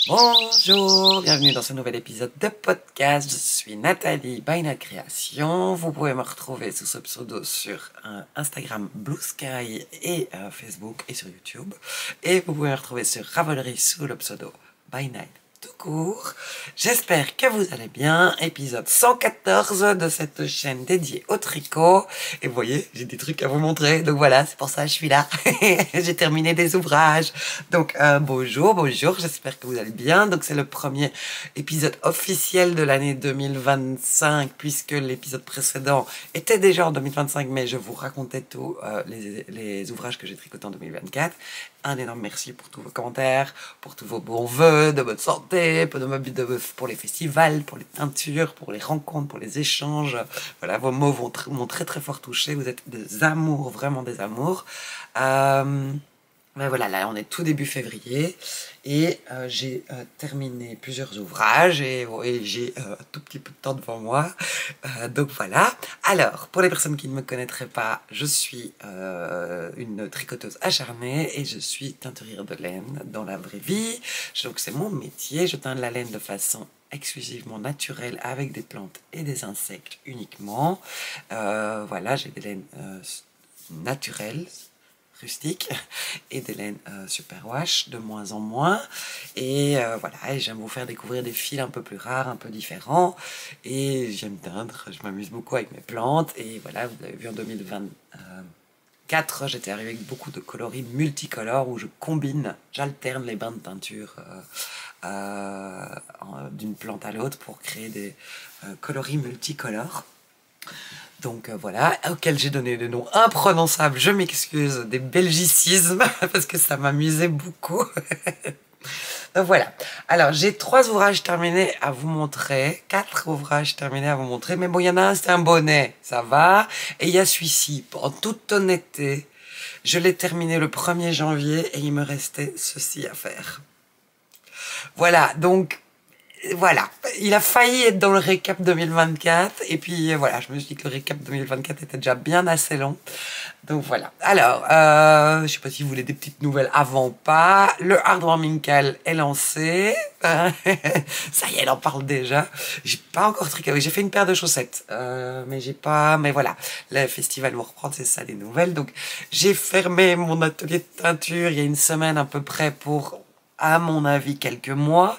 Bonjour, bienvenue dans ce nouvel épisode de podcast. Je suis Nathalie by Nat Création. Vous pouvez me retrouver sous ce pseudo sur Instagram Blue Sky et Facebook et sur YouTube. Et vous pouvez me retrouver sur Ravelry sous le pseudo by Night tout court. J'espère que vous allez bien. Épisode 114 de cette chaîne dédiée au tricot. Et vous voyez, j'ai des trucs à vous montrer. Donc voilà, c'est pour ça que je suis là. J'ai terminé des ouvrages. Donc bonjour, j'espère que vous allez bien. Donc c'est le premier épisode officiel de l'année 2025, puisque l'épisode précédent était déjà en 2025, mais je vous racontais tous les ouvrages que j'ai tricotés en 2024. Un énorme merci pour tous vos commentaires, pour tous vos bons vœux de bonne santé, pour les festivals, pour les teintures, pour les rencontres, pour les échanges. Voilà, vos mots m'ont très très fort touché. Vous êtes des amours, vraiment des amours. Ben voilà, là on est tout début février et j'ai terminé plusieurs ouvrages et j'ai un tout petit peu de temps devant moi. Donc voilà. Alors, pour les personnes qui ne me connaîtraient pas, je suis une tricoteuse acharnée et je suis teinturière de laine dans la vraie vie. Donc c'est mon métier, je teins de la laine de façon exclusivement naturelle avec des plantes et des insectes uniquement. Voilà, j'ai des laines naturelles, rustique et des laines superwash de moins en moins et voilà, et j'aime vous faire découvrir des fils un peu plus rares, un peu différents et j'aime teindre, je m'amuse beaucoup avec mes plantes et voilà, vous avez vu en 2024 j'étais arrivée avec beaucoup de coloris multicolores où je combine, j'alterne les bains de teinture d'une plante à l'autre pour créer des coloris multicolores. Donc voilà, auquel j'ai donné le nom imprononçable, je m'excuse, des belgicismes, parce que ça m'amusait beaucoup. Donc voilà, alors j'ai 3 ouvrages terminés à vous montrer, 4 ouvrages terminés à vous montrer, mais bon, il y en a un, c'est un bonnet, ça va, et il y a celui-ci, en toute honnêteté, je l'ai terminé le 1er janvier, et il me restait ceci à faire. Voilà, donc... Voilà, il a failli être dans le récap 2024 et puis voilà, je me suis dit que le récap 2024 était déjà bien assez long. Donc voilà. Alors, je sais pas si vous voulez des petites nouvelles avant ou pas. Le Heartwarming Call est lancé. Ça y est, elle en parle déjà. J'ai pas encore tricoté. J'ai fait une paire de chaussettes, mais j'ai pas. Mais voilà, le festival va reprendre, c'est ça les nouvelles. Donc j'ai fermé mon atelier de teinture il y a une semaine à peu près pour, à mon avis, quelques mois.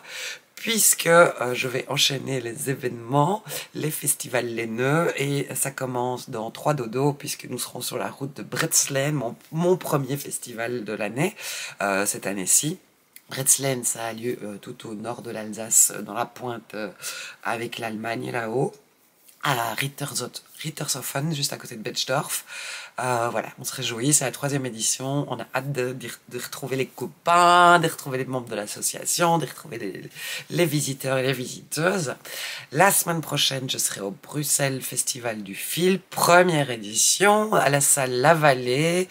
Puisque je vais enchaîner les événements, les festivals laineux, et ça commence dans 3 dodos, puisque nous serons sur la route de Bretzlen, mon premier festival de l'année, cette année-ci. Bretzlen, ça a lieu tout au nord de l'Alsace, dans la pointe avec l'Allemagne là-haut, à Rittershofen, juste à côté de Betzdorf. Voilà, on se réjouit, c'est la 3e édition, on a hâte de retrouver les copains, de retrouver les membres de l'association, de retrouver les visiteurs et les visiteuses. La semaine prochaine, je serai au Bruxelles Festival du Fil, 1re édition, à la salle La Vallée,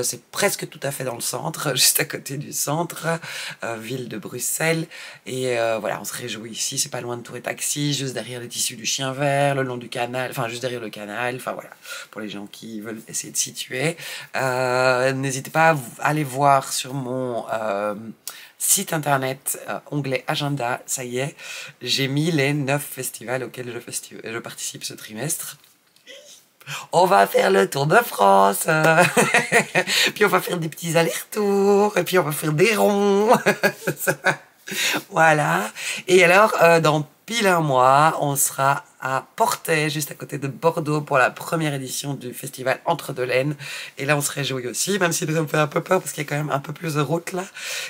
c'est presque tout à fait dans le centre, juste à côté du centre, ville de Bruxelles, et voilà, on se réjouit ici, c'est pas loin de Tour et Taxi, juste derrière les tissus du Chien Vert, le long du canal, enfin juste derrière le canal, enfin voilà, pour les gens qui veulent essayer de situer. N'hésitez pas à aller voir sur mon site internet, onglet agenda, ça y est, j'ai mis les 9 festivals auxquels je participe ce trimestre. On va faire le Tour de France, puis on va faire des petits allers-retours, et puis on va faire des ronds. Voilà. Et alors, dans pile un mois, on sera à Portet, juste à côté de Bordeaux, pour la 1re édition du festival Entre Deux Laines. Et là, on se réjouit aussi, même si ça me fait un peu peur, parce qu'il y a quand même un peu plus de route là.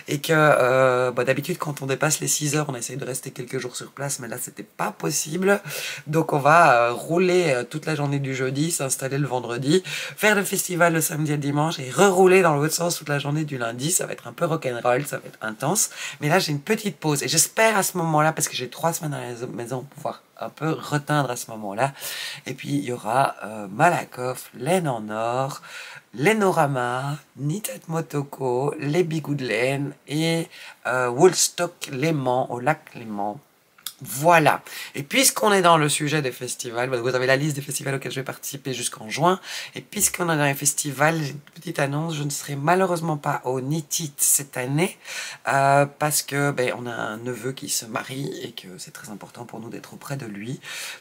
Et que d'habitude, quand on dépasse les 6 heures, on essaye de rester quelques jours sur place, mais là, c'était pas possible. Donc, on va rouler toute la journée du jeudi, s'installer le vendredi, faire le festival le samedi et le dimanche, et rerouler dans l'autre sens toute la journée du lundi. Ça va être un peu rock'n'roll, ça va être intense. Mais là, j'ai une petite pause, et j'espère à ce moment-là, parce que j'ai 3 semaines à la maison, pouvoir un peu reteindre à ce moment-là. Et puis il y aura Malakoff, laine en or, Lainorama, Knitted Motoko, les bigoux de laine et Woolstock Léman au lac Léman. Voilà. Et puisqu'on est dans le sujet des festivals, vous avez la liste des festivals auxquels je vais participer jusqu'en juin. Et puisqu'on est dans les festivals, j'ai une petite annonce, je ne serai malheureusement pas au NITIT cette année parce que on a un neveu qui se marie et que c'est très important pour nous d'être auprès de lui.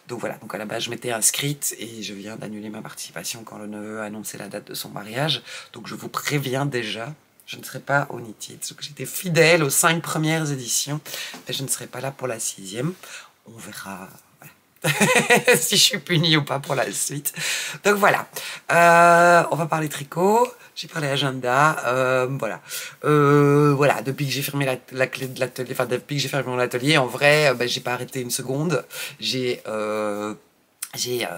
Donc voilà, donc à la base je m'étais inscrite et je viens d'annuler ma participation quand le neveu a annoncé la date de son mariage. Donc je vous préviens déjà. Je ne serai pas au NITIT. J'étais fidèle aux 5 premières éditions, mais je ne serai pas là pour la 6e. On verra si je suis punie ou pas pour la suite. Donc voilà. On va parler tricot. J'ai parlé agenda. Voilà. Voilà. Depuis que j'ai fermé la clé de l'atelier, enfin depuis que j'ai fermé mon atelier, en vrai, j'ai pas arrêté une seconde. J'ai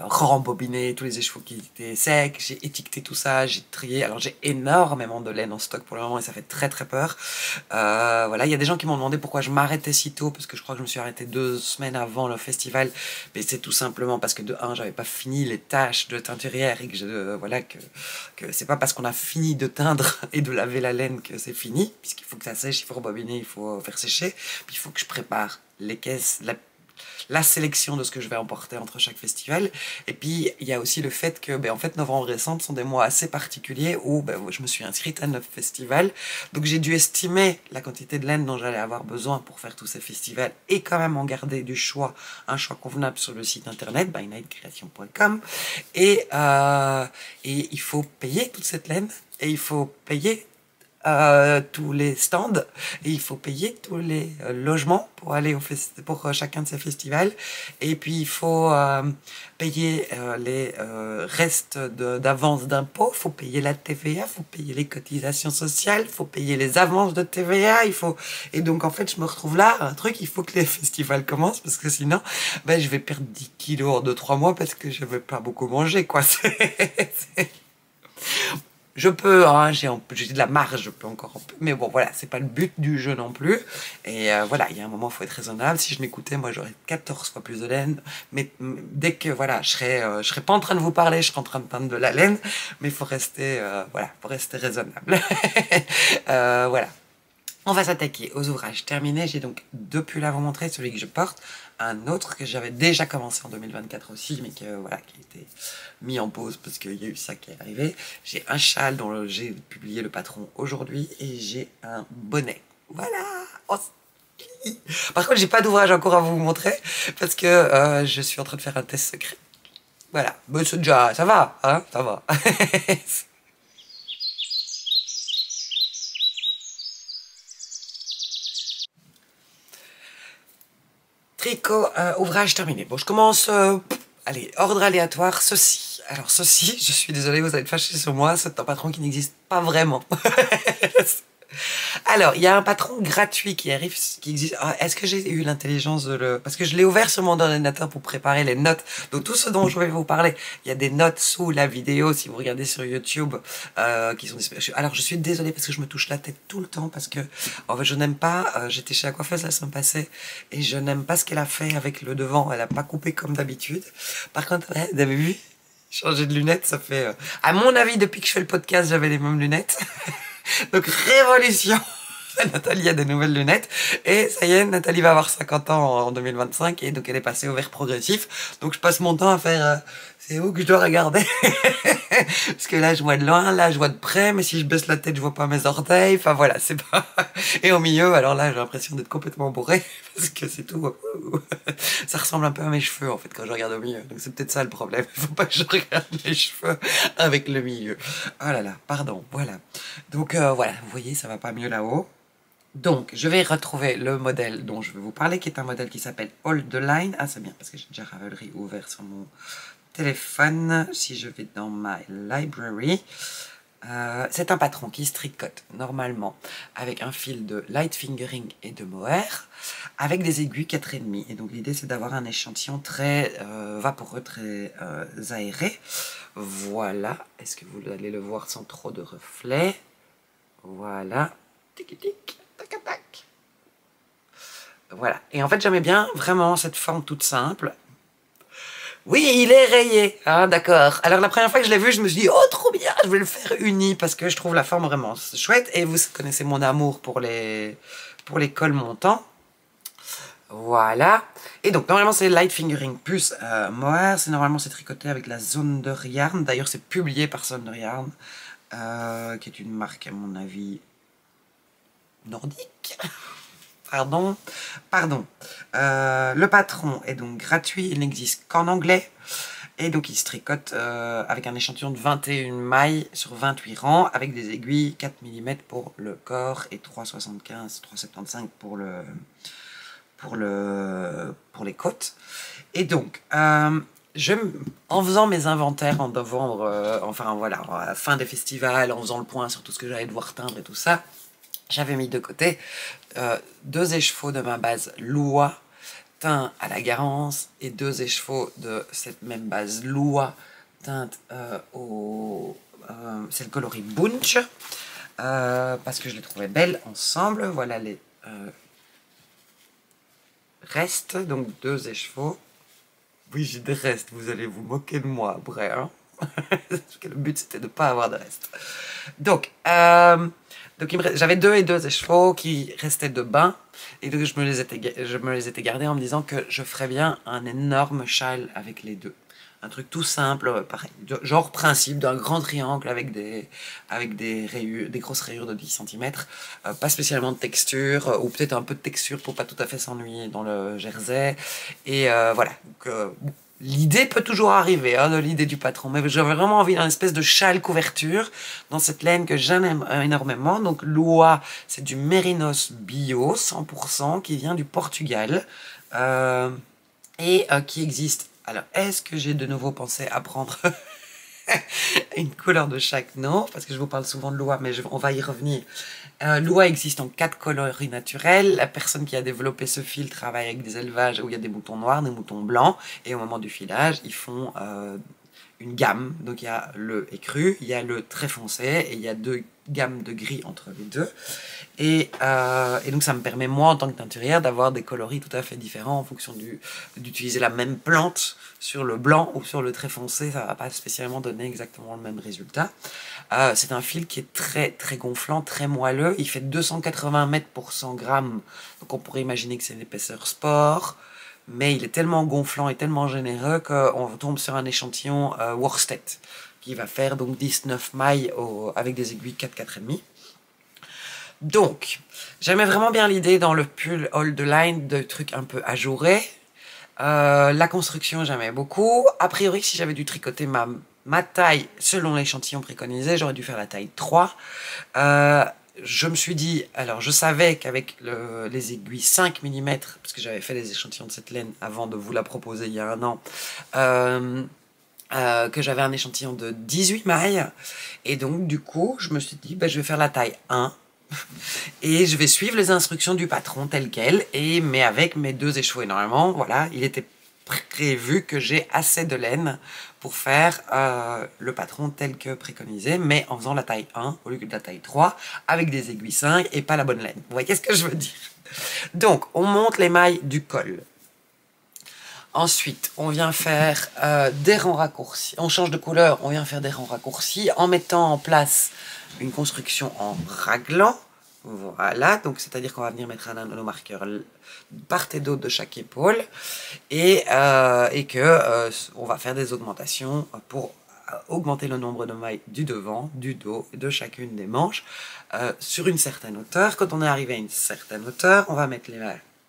rembobiné tous les écheveaux qui étaient secs, j'ai étiqueté tout ça, j'ai trié. Alors j'ai énormément de laine en stock pour le moment et ça fait très très peur. Voilà, il y a des gens qui m'ont demandé pourquoi je m'arrêtais si tôt, parce que je crois que je me suis arrêtée 2 semaines avant le festival. Mais c'est tout simplement parce que de 1, j'avais pas fini les tâches de teinturière et que voilà, que c'est pas parce qu'on a fini de teindre et de laver la laine que c'est fini, puisqu'il faut que ça sèche, il faut rebobiner, il faut faire sécher, puis il faut que je prépare les caisses, la sélection de ce que je vais emporter entre chaque festival. Et puis il y a aussi le fait que en fait novembre et décembre sont des mois assez particuliers où je me suis inscrite à 9 festivals, donc j'ai dû estimer la quantité de laine dont j'allais avoir besoin pour faire tous ces festivals et quand même en garder un choix convenable sur le site internet bynightcreation.com. Et il faut payer toute cette laine et il faut payer tous les stands et il faut payer tous les logements pour aller pour chacun de ces festivals, et puis il faut payer les restes d'avance d'impôts, il faut payer la TVA, il faut payer les cotisations sociales, il faut payer les avances de TVA, et donc en fait je me retrouve là, un truc, il faut que les festivals commencent parce que sinon je vais perdre 10 kilos en 2-3 mois parce que je vais pas beaucoup manger quoi. Je peux, hein, j'ai de la marge, je peux encore un peu, mais bon, voilà, c'est pas le but du jeu non plus. Et voilà, il y a un moment, il faut être raisonnable. Si je m'écoutais, moi, j'aurais 14 fois plus de laine. Mais dès que, voilà, je serais pas en train de vous parler, je serais en train de peindre de la laine. Mais il faut rester, voilà, faut rester raisonnable. Voilà. On va s'attaquer aux ouvrages terminés. J'ai donc 2 pulls à vous montrer, celui que je porte, un autre que j'avais déjà commencé en 2024 aussi, mais qui a été mis en pause parce qu'il y a eu ça qui est arrivé. J'ai un châle dont j'ai publié le patron aujourd'hui et j'ai un bonnet. Voilà. Oh, par contre, j'ai pas d'ouvrage encore à vous montrer parce que je suis en train de faire un test secret. Voilà. Mais c'est déjà, ça va, hein, ça va. Tricot, ouvrage terminé. Bon, je commence, allez, ordre aléatoire, ceci. Alors ceci, je suis désolée, vous allez être fâchés sur moi, c'est un patron qui n'existe pas vraiment. Alors, il y a un patron gratuit qui arrive, qui existe. Est-ce que j'ai eu l'intelligence de le... Parce que je l'ai ouvert sur mon ordinateur pour préparer les notes. Donc, tout ce dont je vais vous parler, il y a des notes sous la vidéo, si vous regardez sur YouTube, qui sont disponibles. Alors, je suis désolée parce que je me touche la tête tout le temps, parce que en fait, je n'aime pas... J'étais chez la coiffeuse la semaine passée, et je n'aime pas ce qu'elle a fait avec le devant. Elle a pas coupé comme d'habitude. Par contre, vous avez vu, changer de lunettes, ça fait... À mon avis, depuis que je fais le podcast, j'avais les mêmes lunettes. Donc, révolution. Nathalie a des nouvelles lunettes et ça y est, Nathalie va avoir 50 ans en 2025 et donc elle est passée au vert progressif. Donc je passe mon temps à faire c'est où que je dois regarder parce que là je vois de loin, là je vois de près, mais si je baisse la tête je vois pas mes orteils. Enfin voilà, c'est pas... Et au milieu, alors là j'ai l'impression d'être complètement bourré parce que c'est tout... Ça ressemble un peu à mes cheveux en fait quand je regarde au milieu. Donc c'est peut-être ça le problème. Il faut pas que je regarde mes cheveux avec le milieu. Oh là là, pardon, voilà. Donc voilà, vous voyez, ça va pas mieux là-haut. Donc, je vais retrouver le modèle dont je vais vous parler, qui est un modèle qui s'appelle Hold the Line. Ah, c'est bien, parce que j'ai déjà Ravelry ouvert sur mon téléphone. Si je vais dans My Library, c'est un patron qui se tricote normalement avec un fil de light fingering et de mohair, avec des aiguilles 4,5. Et donc, l'idée, c'est d'avoir un échantillon très vaporeux, très aéré. Voilà. Est-ce que vous allez le voir sans trop de reflets? Voilà. Tic, tic. Tac. Voilà. Et en fait, j'aimais bien vraiment cette forme toute simple. Oui, il est rayé. Ah, d'accord. Alors, la première fois que je l'ai vu, je me suis dit, oh, trop bien, je vais le faire uni parce que je trouve la forme vraiment chouette. Et vous connaissez mon amour pour les cols montants. Voilà. Et donc, normalement, c'est Light Fingering plus mohair. Normalement, c'est tricoté avec la Sonderjärn. D'ailleurs, c'est publié par Sonderjärn, qui est une marque, à mon avis, nordique. Pardon. Pardon. Le patron est donc gratuit. Il n'existe qu'en anglais. Et donc, il se tricote avec un échantillon de 21 mailles sur 28 rangs, avec des aiguilles 4 mm pour le corps et 3,75, 3,75 pour les côtes. Et donc, en faisant mes inventaires en novembre, enfin voilà, à la fin des festivals, en faisant le point sur tout ce que j'allais devoir teindre et tout ça, j'avais mis de côté 2 écheveaux de ma base Lua teint à la Garance et 2 écheveaux de cette même base Lua teinte c'est le coloris Bunch, parce que je les trouvais belles ensemble. Voilà les restes, donc 2 écheveaux. Oui, j'ai des restes, vous allez vous moquer de moi après, hein. Parce que le but c'était de ne pas avoir de restes. Donc j'avais 2 et 2 écheveaux qui restaient de bain, et donc je me les étais gardés en me disant que je ferais bien un énorme châle avec les deux. Un truc tout simple, pareil, genre principe d'un grand triangle avec des rayures, des grosses rayures de 10 cm, pas spécialement de texture, ou peut-être un peu de texture pour pas tout à fait s'ennuyer dans le jersey. Et voilà, donc l'idée peut toujours arriver, hein, de l'idée du patron, mais j'avais vraiment envie d'une espèce de châle couverture dans cette laine que j'aime énormément. Donc Lua, c'est du mérinos bio 100% qui vient du Portugal, et qui existe. Alors, est-ce que j'ai de nouveau pensé à prendre une couleur de chaque? Non, parce que je vous parle souvent de Lua, mais on va y revenir. Lua existe en 4 coloris naturels. La personne qui a développé ce fil travaille avec des élevages où il y a des moutons noirs, des moutons blancs, et au moment du filage, ils font une gamme. Donc il y a le écru, il y a le très foncé, et il y a 2 gammes de gris entre les deux. Et donc ça me permet, moi, en tant que teinturière, d'avoir des coloris tout à fait différents en fonction d'utiliser la même plante sur le blanc ou sur le très foncé. Ça va pas spécialement donner exactement le même résultat. C'est un fil qui est très très gonflant, très moelleux. Il fait 280 mètres pour 100 grammes. Donc on pourrait imaginer que c'est une épaisseur sport. Mais il est tellement gonflant et tellement généreux qu'on tombe sur un échantillon worsted qui va faire donc 19 mailles avec des aiguilles 4, 4,5. Donc, j'aimais vraiment bien l'idée dans le pull Hold the Line de trucs un peu ajourés. La construction, j'aimais beaucoup. A priori, si j'avais dû tricoter ma taille selon l'échantillon préconisé, j'aurais dû faire la taille 3. Je me suis dit, alors je savais qu'avec les aiguilles 5 mm, parce que j'avais fait les échantillons de cette laine avant de vous la proposer il y a un an, que j'avais un échantillon de 18 mailles. Et donc, du coup, je me suis dit, je vais faire la taille 1. Et je vais suivre les instructions du patron telles quelles, mais avec mes 2 écheveaux. Et normalement, voilà, il était prévu que j'ai assez de laine pour faire le patron tel que préconisé, mais en faisant la taille 1 au lieu de la taille 3, avec des aiguilles 5 et pas la bonne laine. Vous voyez ce que je veux dire? Donc, on monte les mailles du col. Ensuite, on vient faire des rangs raccourcis. On change de couleur, on vient faire des rangs raccourcis en mettant en place une construction en raglan. Voilà, donc c'est-à-dire qu'on va venir mettre un nanomarqueur part et d'autre de chaque épaule, et que on va faire des augmentations pour augmenter le nombre de mailles du devant, du dos, de chacune des manches sur une certaine hauteur. Quand on est arrivé à une certaine hauteur, on va mettre les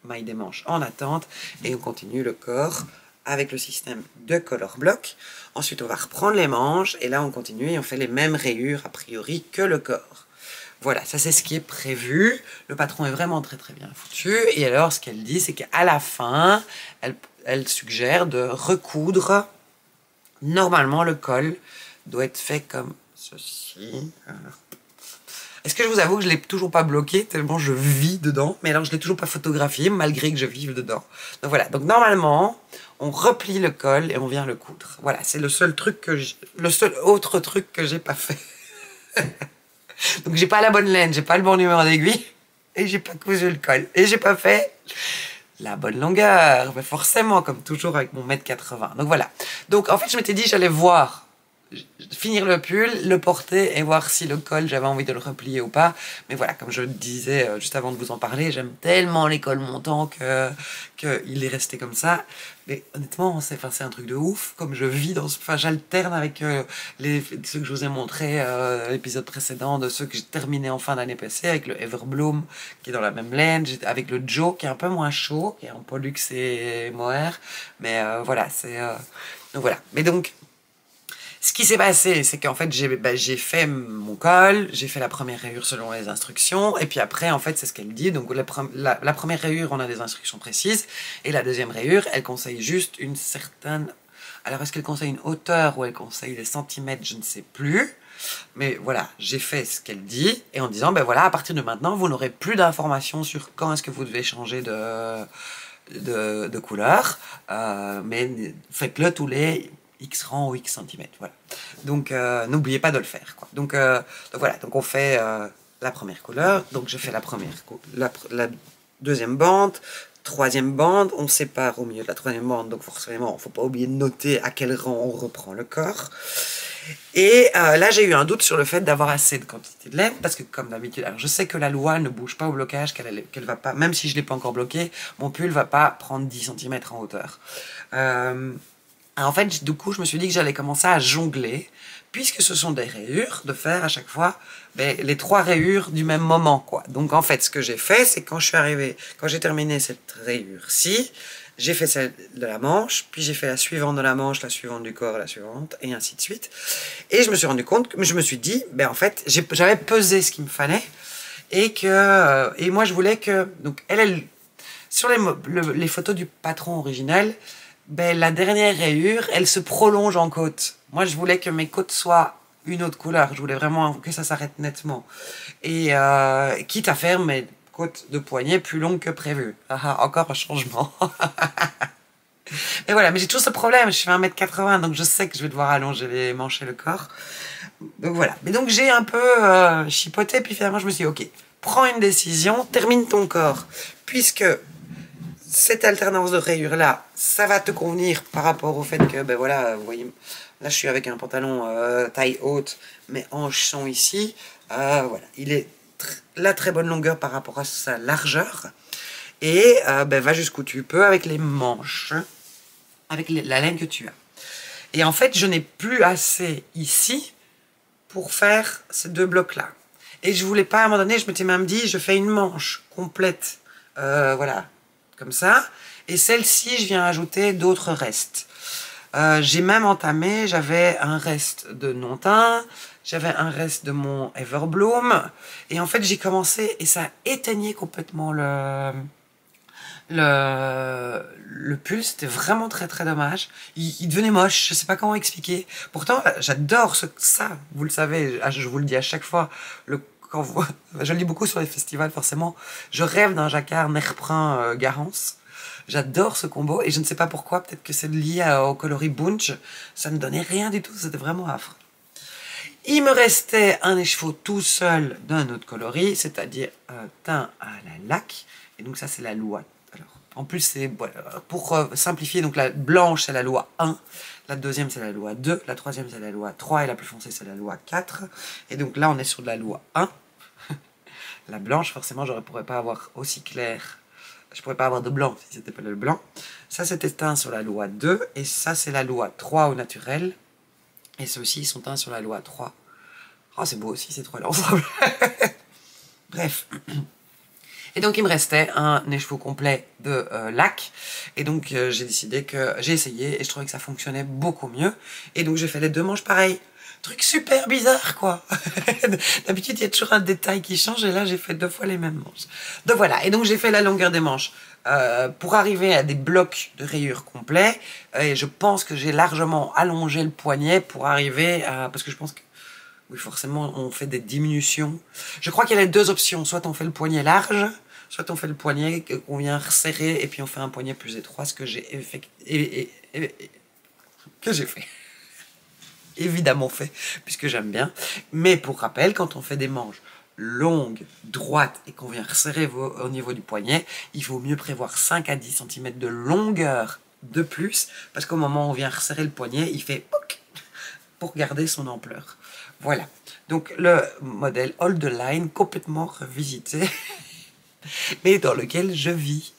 mailles des manches en attente et on continue le corps avec le système de color block. Ensuite, on va reprendre les manches et là, on continue et on fait les mêmes rayures a priori que le corps. Voilà, ça c'est ce qui est prévu. Le patron est vraiment très très bien foutu. Et alors, ce qu'elle dit, c'est qu'à la fin, elle suggère de recoudre. Normalement, le col doit être fait comme ceci. Est-ce que je vous avoue que je ne l'ai toujours pas bloqué, tellement je vis dedans. Mais alors, je ne l'ai toujours pas photographié, malgré que je vive dedans. Donc voilà, donc normalement, on replie le col et on vient le coudre. Voilà, c'est le seul autre truc que j'ai pas fait. Donc j'ai pas la bonne laine, j'ai pas le bon numéro d'aiguille, et j'ai pas cousu le col. Et j'ai pas fait la bonne longueur, mais forcément, comme toujours avec mon 1,80 m. Donc voilà. Donc en fait, je m'étais dit, j'allais voir finir le pull, le porter et voir si le col, j'avais envie de le replier ou pas. Mais voilà, comme je le disais juste avant de vous en parler, j'aime tellement les cols montants que il est resté comme ça. Mais honnêtement, c'est un truc de ouf. Comme je vis dans enfin, j'alterne avec ceux que je vous ai montré l'épisode précédent, de ceux que j'ai terminé en fin d'année passée, avec le Everbloom qui est dans la même laine, avec le Joe qui est un peu moins chaud, qui est en Pollux et Mohair. Mais voilà, donc voilà. Mais donc, ce qui s'est passé, c'est qu'en fait, j'ai fait mon col, j'ai fait la première rayure selon les instructions, et puis après, en fait, c'est ce qu'elle dit. Donc, la première rayure, on a des instructions précises, et la deuxième rayure, elle conseille juste une certaine... Alors, est-ce qu'elle conseille une hauteur ou elle conseille des centimètres, je ne sais plus. Mais voilà, j'ai fait ce qu'elle dit, et en disant, ben voilà, à partir de maintenant, vous n'aurez plus d'informations sur quand est-ce que vous devez changer de couleur, mais faites-le tous les X rangs ou X centimètres, voilà. Donc, n'oubliez pas de le faire, quoi. Donc voilà, donc on fait la première couleur, donc je fais la deuxième bande, troisième bande, on sépare au milieu de la troisième bande, donc forcément, il ne faut pas oublier de noter à quel rang on reprend le corps. Et là, j'ai eu un doute sur le fait d'avoir assez de quantité de laine, parce que comme d'habitude, alors je sais que la loi ne bouge pas au blocage, qu'elle va pas, même si je ne l'ai pas encore bloqué, mon pull va pas prendre 10 cm en hauteur. En fait, du coup, je me suis dit que j'allais commencer à jongler, puisque ce sont des rayures, de faire à chaque fois les 3 rayures du même moment, quoi. Donc en fait, ce que j'ai fait, c'est quand j'ai terminé cette rayure-ci, j'ai fait celle de la manche, puis j'ai fait la suivante de la manche, la suivante du corps, la suivante, et ainsi de suite. Et je me suis rendu compte, je me suis dit, en fait, j'avais pesé ce qu'il me fallait, et moi je voulais que, donc sur les photos du patron original, la dernière rayure, elle se prolonge en côte. Moi, je voulais que mes côtes soient une autre couleur. Je voulais vraiment que ça s'arrête nettement. Et quitte à faire mes côtes de poignet plus longues que prévu. Encore un changement. Et voilà, mais j'ai toujours ce problème. Je fais 1m80, donc je sais que je vais devoir allonger les manches et le corps. Donc voilà. Mais donc j'ai un peu chipoté, puis finalement je me suis dit, ok, prends une décision, termine ton corps. Puisque cette alternance de rayures là, ça va te convenir par rapport au fait que, voilà, vous voyez, là je suis avec un pantalon taille haute, mes hanches sont ici, voilà, il est la très bonne longueur par rapport à sa largeur, et va jusqu'où tu peux avec les manches, avec la laine que tu as. Et en fait, je n'ai plus assez ici pour faire ces 2 blocs là. Et je voulais pas, à un moment donné, je m'étais même dit, je fais une manche complète, voilà, comme ça, et celle-ci je viens ajouter d'autres restes. J'ai même entamé, j'avais un reste de non-teint, j'avais un reste de mon Everbloom, et en fait j'ai commencé et ça éteignait complètement le pull. C'était vraiment très très dommage. Il devenait moche, je sais pas comment expliquer. Pourtant j'adore ça, vous le savez, je vous le dis à chaque fois, je le lis beaucoup sur les festivals forcément, je rêve d'un jacquard Nereprint Garance. J'adore ce combo et je ne sais pas pourquoi, peut-être que c'est lié au coloris Bunch, ça ne donnait rien du tout, c'était vraiment affreux. Il me restait un écheveau tout seul d'un autre coloris, c'est-à-dire un teint à la laque, et donc ça c'est la loi. Alors, en plus, c'est pour simplifier, donc la blanche c'est la loi 1, la deuxième c'est la loi 2, la troisième c'est la loi 3 et la plus foncée c'est la loi 4. Et donc là on est sur de la loi 1. La blanche, forcément, je ne pourrais pas avoir aussi clair. Je ne pourrais pas avoir de blanc si c'était pas le blanc. Ça, c'était teint sur la loi 2. Et ça, c'est la loi 3 au naturel. Et ceux-ci, ils sont teints sur la loi 3. Oh, c'est beau aussi, ces trois-là ensemble. Bref. Et donc, il me restait un écheveau complet de lac. Et donc, j'ai décidé que j'ai essayé et je trouvais que ça fonctionnait beaucoup mieux. Et donc, j'ai fait les 2 manches pareilles. Truc super bizarre, quoi. D'habitude, il y a toujours un détail qui change, et là, j'ai fait 2 fois les mêmes manches. Donc voilà, et donc j'ai fait la longueur des manches pour arriver à des blocs de rayures complets, et je pense que j'ai largement allongé le poignet pour arriver à... Parce que je pense que, oui, forcément, on fait des diminutions. Je crois qu'il y a les 2 options, soit on fait le poignet large, soit on fait le poignet qu'on vient resserrer, et puis on fait un poignet plus étroit, ce que j'ai fait. Évidemment fait, puisque j'aime bien. Mais pour rappel, quand on fait des manches longues, droites, et qu'on vient resserrer au niveau du poignet, il vaut mieux prévoir 5 à 10 cm de longueur de plus, parce qu'au moment où on vient resserrer le poignet, il fait pour garder son ampleur. Voilà, donc le modèle Hold the Line complètement revisité, mais dans lequel je vis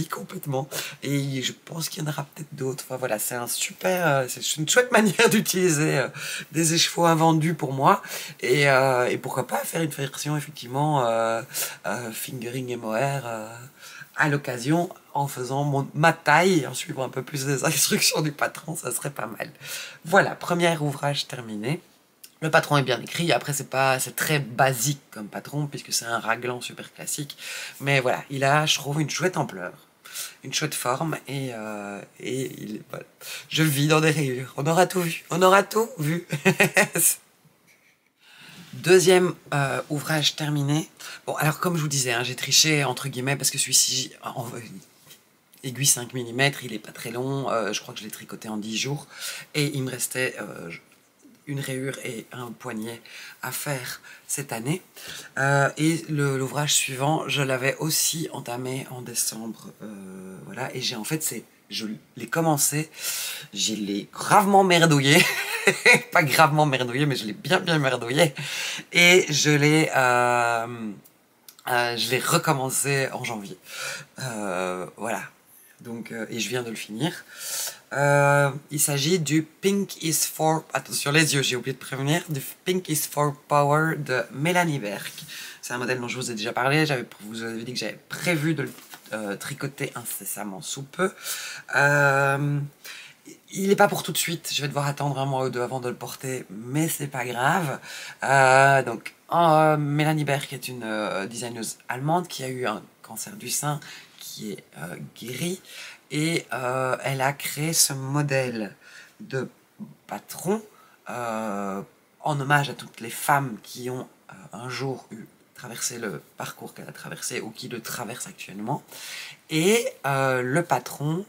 complètement, et je pense qu'il y en aura peut-être d'autres. Enfin voilà, c'est un super, c'est une chouette manière d'utiliser des écheveaux invendus pour moi, et pourquoi pas faire une version effectivement fingering et mohair à l'occasion, en faisant ma taille, en suivant un peu plus les instructions du patron, ça serait pas mal. Voilà, premier ouvrage terminé. Le patron est bien écrit, après c'est très basique comme patron, puisque c'est un raglan super classique, mais voilà, il a, je trouve, une chouette ampleur, une chouette forme, voilà. Je vis dans des rayures, on aura tout vu, on aura tout vu. Deuxième ouvrage terminé. Bon, alors comme je vous disais, hein, j'ai triché entre guillemets parce que celui-ci, aiguille 5 mm, il est pas très long, je crois que je l'ai tricoté en 10 jours, et il me restait une rayure et un poignet à faire cette année. Et l'ouvrage suivant, je l'avais aussi entamé en décembre, voilà, et je l'ai commencé, je l'ai gravement merdouillé, pas gravement merdouillé, mais je l'ai bien merdouillé, et je l'ai recommencé en janvier. Voilà. Donc, et je viens de le finir. Il s'agit du Pink is for... Attention les yeux, j'ai oublié de prévenir. Du Pink is for Power de Mélanie Berg. C'est un modèle dont je vous ai déjà parlé. Vous avez dit que j'avais prévu de le tricoter incessamment sous peu. Il n'est pas pour tout de suite. Je vais devoir attendre un mois ou deux avant de le porter, mais c'est pas grave. Donc, Mélanie Berg est une designeuse allemande qui a eu un cancer du sein qui est guéri, et elle a créé ce modèle de patron en hommage à toutes les femmes qui ont un jour traversé le parcours qu'elle a traversé ou qui le traversent actuellement. Et le patron,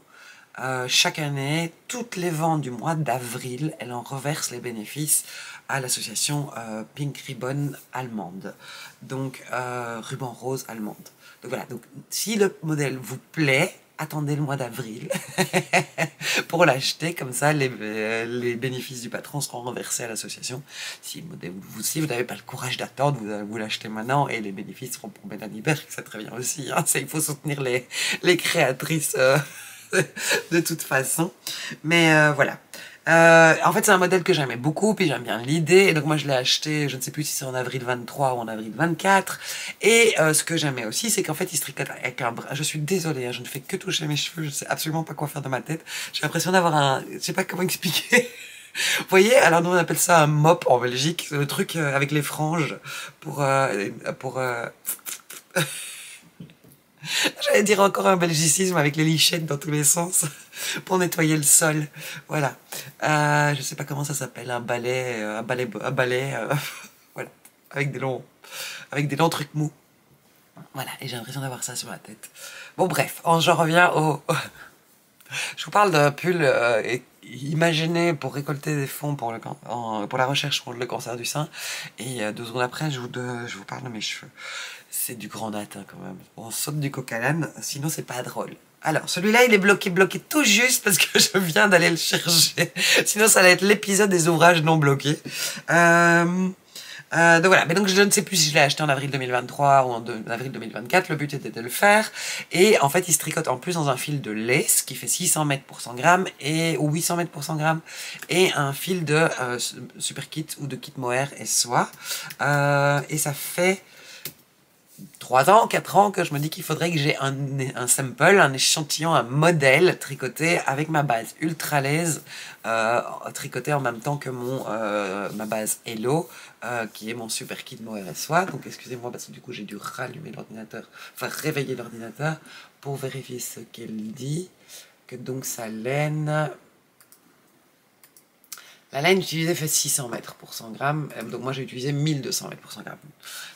chaque année, toutes les ventes du mois d'avril, elle en reverse les bénéfices à l'association Pink Ribbon allemande, donc ruban rose allemande. Donc voilà, donc si le modèle vous plaît, attendez le mois d'avril pour l'acheter, comme ça les bénéfices du patron seront reversés à l'association. Si vous n'avez pas le courage d'attendre, vous l'achetez maintenant et les bénéfices seront pour Mélanie Berg, c'est très bien aussi, hein. Il faut soutenir les créatrices de toute façon. Mais voilà. En fait, c'est un modèle que j'aimais beaucoup, puis j'aime bien l'idée, et donc moi je l'ai acheté, je ne sais plus si c'est en avril 23 ou en avril 24, et ce que j'aimais aussi, c'est qu'en fait il se tricote avec un bras. Je suis désolée, hein, je ne fais que toucher mes cheveux, je sais absolument pas quoi faire de ma tête, j'ai l'impression d'avoir je sais pas comment expliquer. Vous voyez, alors nous on appelle ça un mop en Belgique, le truc avec les franges pour j'allais dire encore un belgicisme avec les lichettes dans tous les sens pour nettoyer le sol. Voilà. Je sais pas comment ça s'appelle, un balai, voilà, avec des longs trucs mous. Voilà, et j'ai l'impression d'avoir ça sur la tête. Bon bref, j'en reviens je vous parle d'un pull imaginé pour récolter des fonds pour la recherche contre le cancer du sein. Et 2 secondes après, je vous parle de mes cheveux. C'est du grand nat hein, quand même. On saute du coq à l'âne, sinon c'est pas drôle. Alors, celui-là, il est bloqué tout juste parce que je viens d'aller le chercher. Sinon, ça allait être l'épisode des ouvrages non bloqués. Donc voilà, mais donc je ne sais plus si je l'ai acheté en avril 2023 ou en avril 2024, le but était de le faire, et en fait il se tricote en plus dans un fil de lace qui fait 600 mètres pour 100 grammes, ou 800 mètres pour 100 grammes, et un fil de super kit ou de kit mohair et soie, et ça fait 3 ans, 4 ans que je me dis qu'il faudrait que j'ai un sample, un échantillon, un modèle tricoté avec ma base ultra laise, tricoté en même temps que ma base Hello, qui est mon super kit mohair et soie. Donc excusez-moi parce que du coup j'ai dû rallumer l'ordinateur, enfin réveiller l'ordinateur pour vérifier ce qu'elle dit. Que donc sa laine... La laine utilisée fait 600 mètres pour 100 grammes, donc moi j'ai utilisé 1200 mètres pour 100 grammes.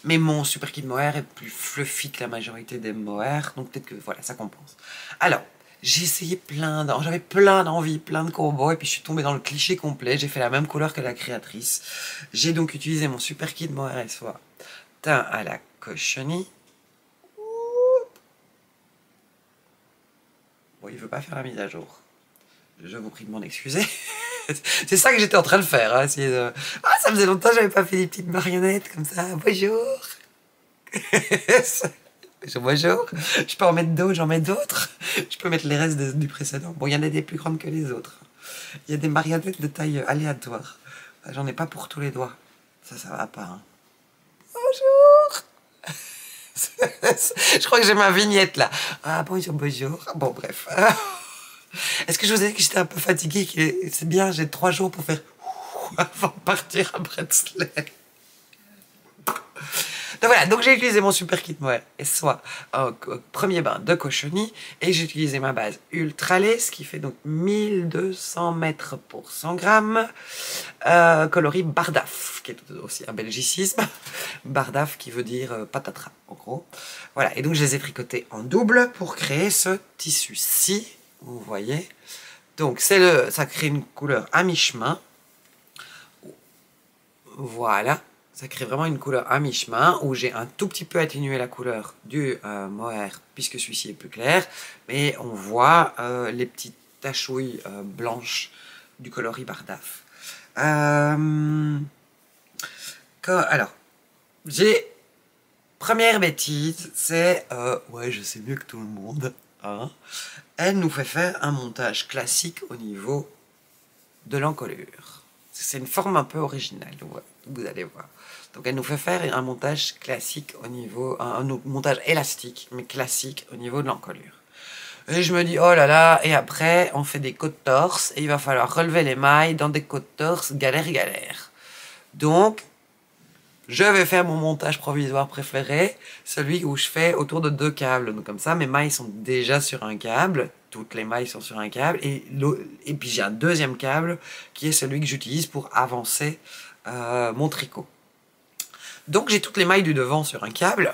Mais mon super kit mohair est plus fluffy que la majorité des mohairs, donc peut-être que voilà, ça compense. Alors, j'ai essayé j'avais plein d'envies, plein de combos, et puis je suis tombée dans le cliché complet, j'ai fait la même couleur que la créatrice. J'ai donc utilisé mon super kit mohair et soie teint à la cochenille. Bon, il veut pas faire la mise à jour. Je vous prie de m'en excuser. C'est ça que j'étais en train de faire. Hein, ah, ça faisait longtemps que j'avais pas fait des petites marionnettes comme ça. Bonjour. Bonjour, bonjour. Je peux en mettre d'autres, j'en mets d'autres. Je peux mettre les restes du précédent. Bon, il y en a des plus grandes que les autres. Il y a des marionnettes de taille aléatoire. J'en ai pas pour tous les doigts. Ça va pas. Hein. Bonjour. Je crois que j'ai ma vignette là. Ah, bonjour, bonjour. Bon, bref. Est-ce que je vous ai dit que j'étais un peu fatiguée? C'est bien, j'ai 3 jours pour faire avant de partir à Bretsley. Donc voilà, donc j'ai utilisé mon super kit Noël et soit premier bain de cochenille et j'ai utilisé ma base Ultra Lace qui fait donc 1200 mètres pour 100 grammes, coloris Bardaf qui est aussi un belgicisme, Bardaf qui veut dire patatras en gros. Voilà, et donc je les ai tricotés en double pour créer ce tissu-ci, vous voyez. Donc ça crée une couleur à mi-chemin, voilà. Ça crée vraiment une couleur à mi-chemin où j'ai un tout petit peu atténué la couleur du mohair puisque celui-ci est plus clair. Mais on voit les petites tachouilles blanches du coloris Bardaf. Alors, première bêtise, c'est... ouais, je sais mieux que tout le monde. Hein. Elle nous fait faire un montage classique au niveau de l'encolure. C'est une forme un peu originale, vous allez voir. Donc elle nous fait faire un montage classique au niveau, un montage élastique, mais classique au niveau de l'encolure. Et je me dis, oh là là, et après on fait des côtes torse, et il va falloir relever les mailles dans des côtes torse, galère. Donc, je vais faire mon montage provisoire préféré, celui où je fais autour de 2 câbles. Donc comme ça, mes mailles sont déjà sur un câble, toutes les mailles sont sur un câble, et puis j'ai un deuxième câble qui est celui que j'utilise pour avancer mon tricot. Donc j'ai toutes les mailles du devant sur un câble,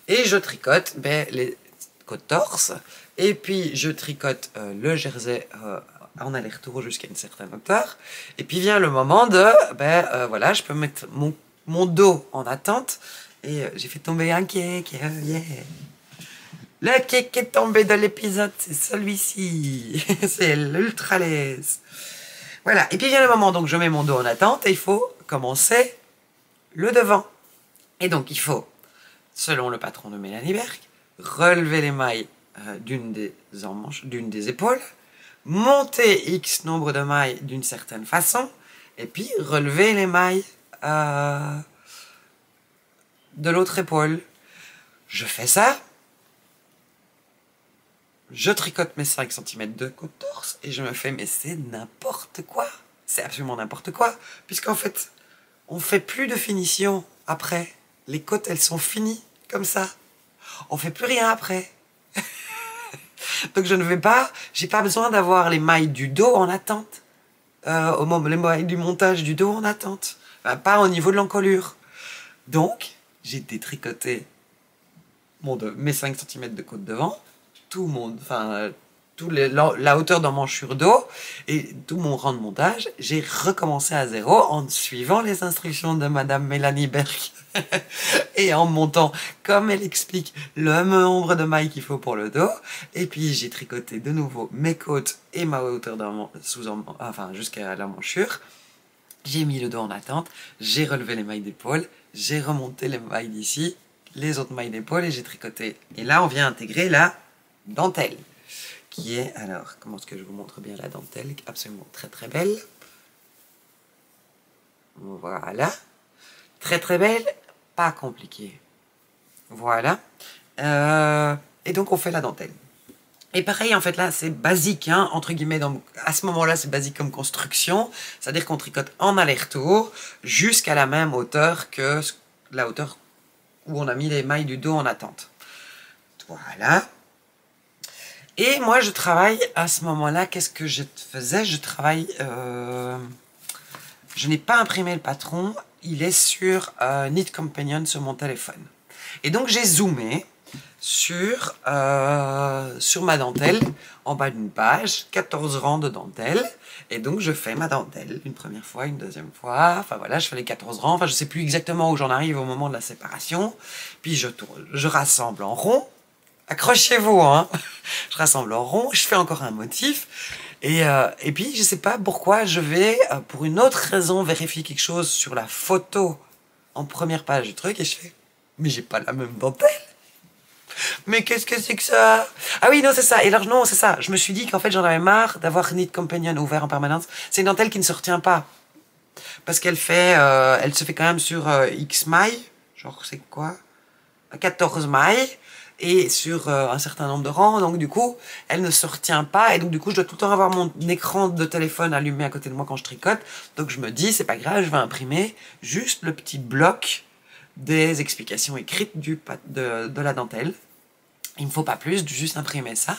et je tricote les côtes torse, et puis je tricote le jersey en aller-retour jusqu'à une certaine hauteur, et puis vient le moment de, voilà, je peux mettre mon dos en attente, et j'ai fait tomber un cake, yeah. Le cake est tombé de l'épisode, c'est celui-ci, c'est l'Ultra Lace. Voilà, et puis vient le moment, donc je mets mon dos en attente, et il faut commencer le devant. Et donc il faut, selon le patron de Mélanie Berg, relever les mailles d'une des épaules, monter X nombre de mailles d'une certaine façon, et puis relever les mailles de l'autre épaule. Je fais ça, je tricote mes 5 cm de côte torse, et je me fais, mais c'est n'importe quoi, c'est absolument n'importe quoi, puisqu'en fait, on fait plus de finition après. Les côtes, elles sont finies, comme ça. On fait plus rien après. Donc je ne vais pas, j'ai pas besoin d'avoir les mailles du dos en attente. Les mailles du montage du dos en attente. Pas au niveau de l'encolure. Donc, j'ai détricoté mes 5 cm de côte devant, la hauteur d'emmanchure d'eau et tout mon rang de montage, j'ai recommencé à zéro en suivant les instructions de Madame Mélanie Berg et en montant, comme elle explique, le nombre de mailles qu'il faut pour le dos. Et puis j'ai tricoté de nouveau mes côtes et ma hauteur jusqu'à l'emmanchure. J'ai mis le dos en attente, j'ai relevé les mailles d'épaule, j'ai remonté les mailles d'ici, les autres mailles d'épaule et j'ai tricoté. Et là, on vient intégrer la dentelle. Qui est, alors, comment est-ce que je vous montre bien la dentelle, absolument très très belle. Voilà. Très très belle, pas compliquée. Voilà. Et donc on fait la dentelle. Et pareil, en fait, là, c'est basique, hein, entre guillemets. À ce moment-là, c'est basique comme construction. C'est-à-dire qu'on tricote en aller-retour jusqu'à la même hauteur que la hauteur où on a mis les mailles du dos en attente. Voilà. Et moi, je travaille à ce moment-là, qu'est-ce que je faisais? Je travaille... je n'ai pas imprimé le patron, il est sur Knit Companion sur mon téléphone. Et donc, j'ai zoomé sur ma dentelle, en bas d'une page, 14 rangs de dentelle. Et donc, je fais ma dentelle une première fois, une deuxième fois. Enfin, voilà, je fais les 14 rangs. Enfin, je ne sais plus exactement où j'en arrive au moment de la séparation. Puis, je rassemble en rond. Accrochez-vous, hein. Je rassemble en rond, je fais encore un motif. Et puis, je sais pas pourquoi, je vais, pour une autre raison, vérifier quelque chose sur la photo en première page du truc, et je fais, mais j'ai pas la même dentelle. Mais qu'est-ce que c'est que ça? Ah oui, non, c'est ça. Et alors, non, c'est ça. Je me suis dit qu'en fait, j'en avais marre d'avoir Knit Companion ouvert en permanence. C'est une dentelle qui ne se retient pas. Parce qu'elle fait, elle se fait quand même sur X mailles. Genre, c'est quoi? 14 mailles. Et sur un certain nombre de rangs. Donc, du coup, elle ne se retient pas. Et donc, du coup, je dois tout le temps avoir mon écran de téléphone allumé à côté de moi quand je tricote. Donc, je me dis, c'est pas grave, je vais imprimer juste le petit bloc des explications écrites de la dentelle. Il me faut pas plus, juste imprimer ça.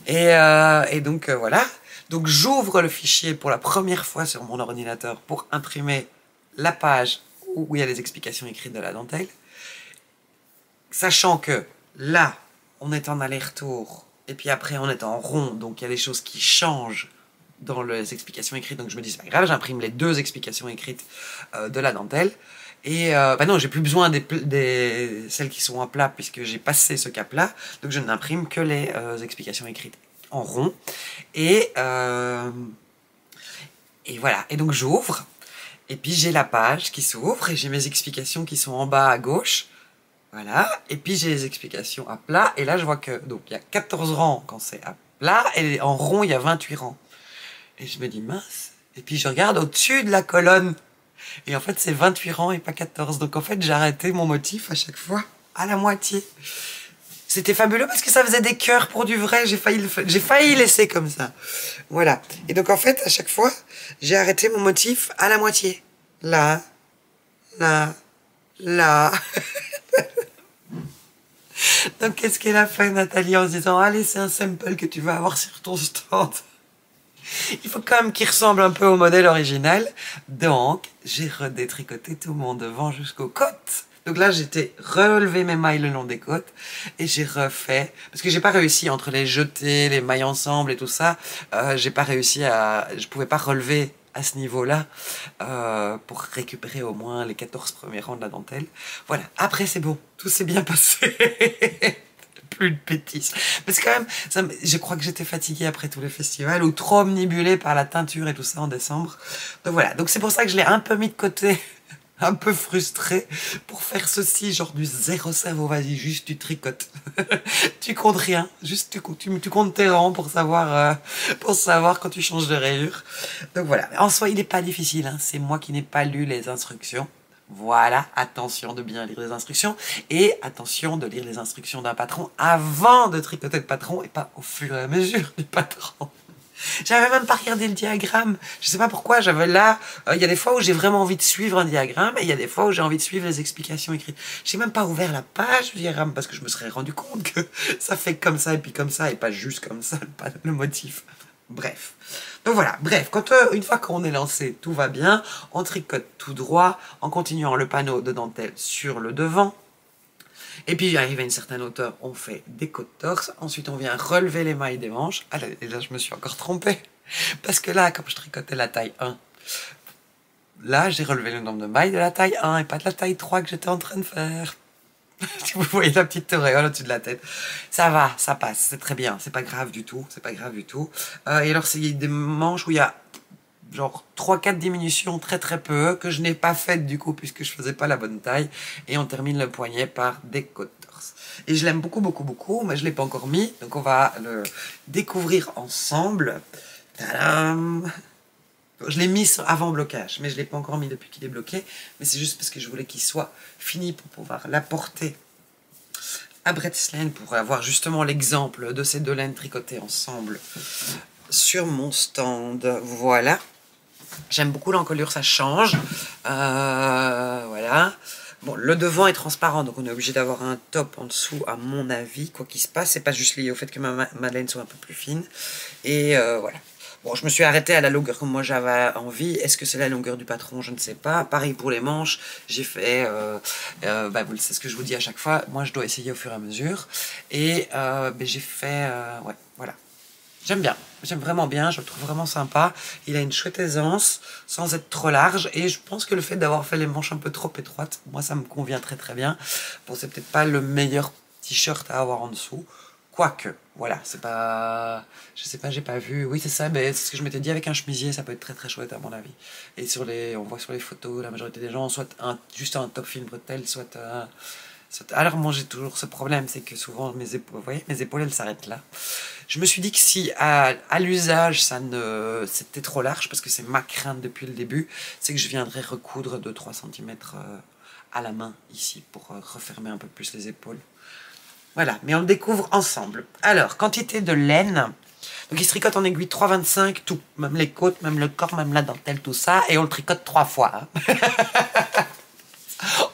Et donc voilà. Donc j'ouvre le fichier pour la première fois sur mon ordinateur pour imprimer la page où il y a les explications écrites de la dentelle. Sachant que là, on est en aller-retour et puis après on est en rond, donc il y a des choses qui changent dans les explications écrites. Donc je me dis, c'est pas grave, j'imprime les deux explications écrites de la dentelle. Et bah non, j'ai plus besoin celles qui sont en plat puisque j'ai passé ce cap-là. Donc je n'imprime que les explications écrites en rond. Et voilà. Et donc j'ouvre. Et puis j'ai la page qui s'ouvre et j'ai mes explications qui sont en bas à gauche. Voilà. Et puis j'ai les explications à plat. Et là je vois que donc il y a 14 rangs quand c'est à plat. Et en rond il y a 28 rangs. Et je me dis mince. Et puis je regarde au-dessus de la colonne. Et en fait, c'est 28 rangs et pas 14. Donc en fait, j'ai arrêté mon motif à chaque fois à la moitié. C'était fabuleux parce que ça faisait des cœurs pour du vrai. J'ai failli laisser comme ça. Voilà. Et donc en fait, à chaque fois, j'ai arrêté mon motif à la moitié. Là, là, là. Donc qu'est-ce qu'elle a fait, Nathalie, en se disant, allez, c'est un sample que tu vas avoir sur ton stand. Il faut quand même qu'il ressemble un peu au modèle original. Donc, j'ai redétricoté tout mon devant jusqu'aux côtes. Donc là, j'étais relevé mes mailles le long des côtes et j'ai refait, parce que j'ai pas réussi entre les jetés, les mailles ensemble et tout ça, j'ai pas réussi je pouvais pas relever à ce niveau-là pour récupérer au moins les 14 premiers rangs de la dentelle. Voilà, après c'est bon, tout s'est bien passé. Plus de bêtises. Parce que quand même, je crois que j'étais fatiguée après tous les festivals ou trop omnibulée par la teinture et tout ça en décembre. Donc voilà, donc c'est pour ça que je l'ai un peu mis de côté, un peu frustrée pour faire ceci, genre du zéro cerveau, vas-y, juste tu tricotes. Tu comptes rien, juste tu comptes tes rangs pour savoir quand tu changes de rayure. Donc voilà, en soi, il n'est pas difficile, hein. C'est moi qui n'ai pas lu les instructions. Voilà, attention de bien lire les instructions et attention de lire les instructions d'un patron avant de tricoter le patron et pas au fur et à mesure du patron. J'avais même pas regardé le diagramme. Je sais pas pourquoi, j'avais là... Il y a des fois où j'ai vraiment envie de suivre un diagramme et il y a des fois où j'ai envie de suivre les explications écrites. J'ai même pas ouvert la page du diagramme parce que je me serais rendu compte que ça fait comme ça et puis comme ça et pas juste comme ça le motif. Bref. Donc voilà, bref, une fois qu'on est lancé, tout va bien, on tricote tout droit en continuant le panneau de dentelle sur le devant. Et puis, arrivé à une certaine hauteur, on fait des côtes torse. Ensuite, on vient relever les mailles des manches. Ah, et là, je me suis encore trompée. Parce que là, comme je tricotais la taille 1, là, j'ai relevé le nombre de mailles de la taille 1 et pas de la taille 3 que j'étais en train de faire. Si vous voyez la petite auréole au-dessus de la tête. Ça va, ça passe, c'est très bien. C'est pas grave du tout, c'est pas grave du tout. Et alors, c'est des manches où il y a genre 3-4 diminutions très très peu que je n'ai pas faites du coup puisque je faisais pas la bonne taille. Et on termine le poignet par des côtes torse. Et je l'aime beaucoup beaucoup beaucoup, mais je l'ai pas encore mis. Donc on va le découvrir ensemble. Tadam! Je l'ai mis avant blocage, mais je ne l'ai pas encore mis depuis qu'il est bloqué. Mais c'est juste parce que je voulais qu'il soit fini pour pouvoir l'apporter à Bretslane pour avoir justement l'exemple de ces deux laines tricotées ensemble sur mon stand. Voilà. J'aime beaucoup l'encolure, ça change. Voilà. Bon, le devant est transparent, donc on est obligé d'avoir un top en dessous, à mon avis, quoi qu'il se passe. C'est pas juste lié au fait que ma laine soit un peu plus fine. Et voilà. Bon, je me suis arrêtée à la longueur que moi j'avais envie. Est-ce que c'est la longueur du patron? Je ne sais pas. Pareil pour les manches. J'ai fait... c'est ce que je vous dis à chaque fois. Moi, je dois essayer au fur et à mesure. Et j'ai fait... ouais, voilà. J'aime bien. J'aime vraiment bien. Je le trouve vraiment sympa. Il a une chouette aisance sans être trop large. Et je pense que le fait d'avoir fait les manches un peu trop étroites, moi, ça me convient très très bien. Bon, c'est peut-être pas le meilleur t-shirt à avoir en dessous. Quoique, voilà, c'est pas... Je sais pas, j'ai pas vu. Oui, c'est ça, mais c'est ce que je m'étais dit avec un chemisier, ça peut être très très chouette à mon avis. Et sur les, on voit sur les photos, la majorité des gens, soit juste un top film bretelle, alors moi j'ai toujours ce problème, c'est que souvent mes épaules, vous voyez, mes épaules elles s'arrêtent là. Je me suis dit que si à l'usage c'était trop large, parce que c'est ma crainte depuis le début, c'est que je viendrais recoudre de 3 cm à la main ici pour refermer un peu plus les épaules. Voilà, mais on le découvre ensemble. Alors, quantité de laine. Donc il se tricote en aiguille 3,25, tout. Même les côtes, même le corps, même la dentelle, tout ça. Et on le tricote 3 fois. Hein.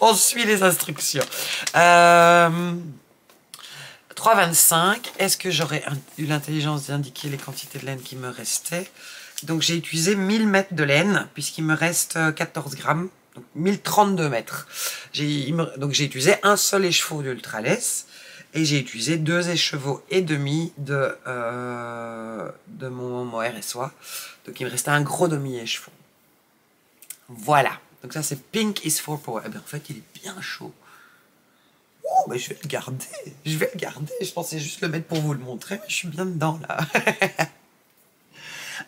On suit les instructions. 3,25. Est-ce que j'aurais eu l'intelligence d'indiquer les quantités de laine qui me restaient? Donc j'ai utilisé 1000 mètres de laine, puisqu'il me reste 14 grammes. Donc 1032 mètres. Donc j'ai utilisé un seul écheveau d'Ultraless. Et j'ai utilisé 2 écheveaux et demi de mon mohair et soie. Donc il me restait un gros demi-écheveau. Voilà. Donc ça c'est Pink is for Power. Eh bien, en fait il est bien chaud. Oh, mais je vais le garder. Je vais le garder. Je pensais juste le mettre pour vous le montrer, mais je suis bien dedans là.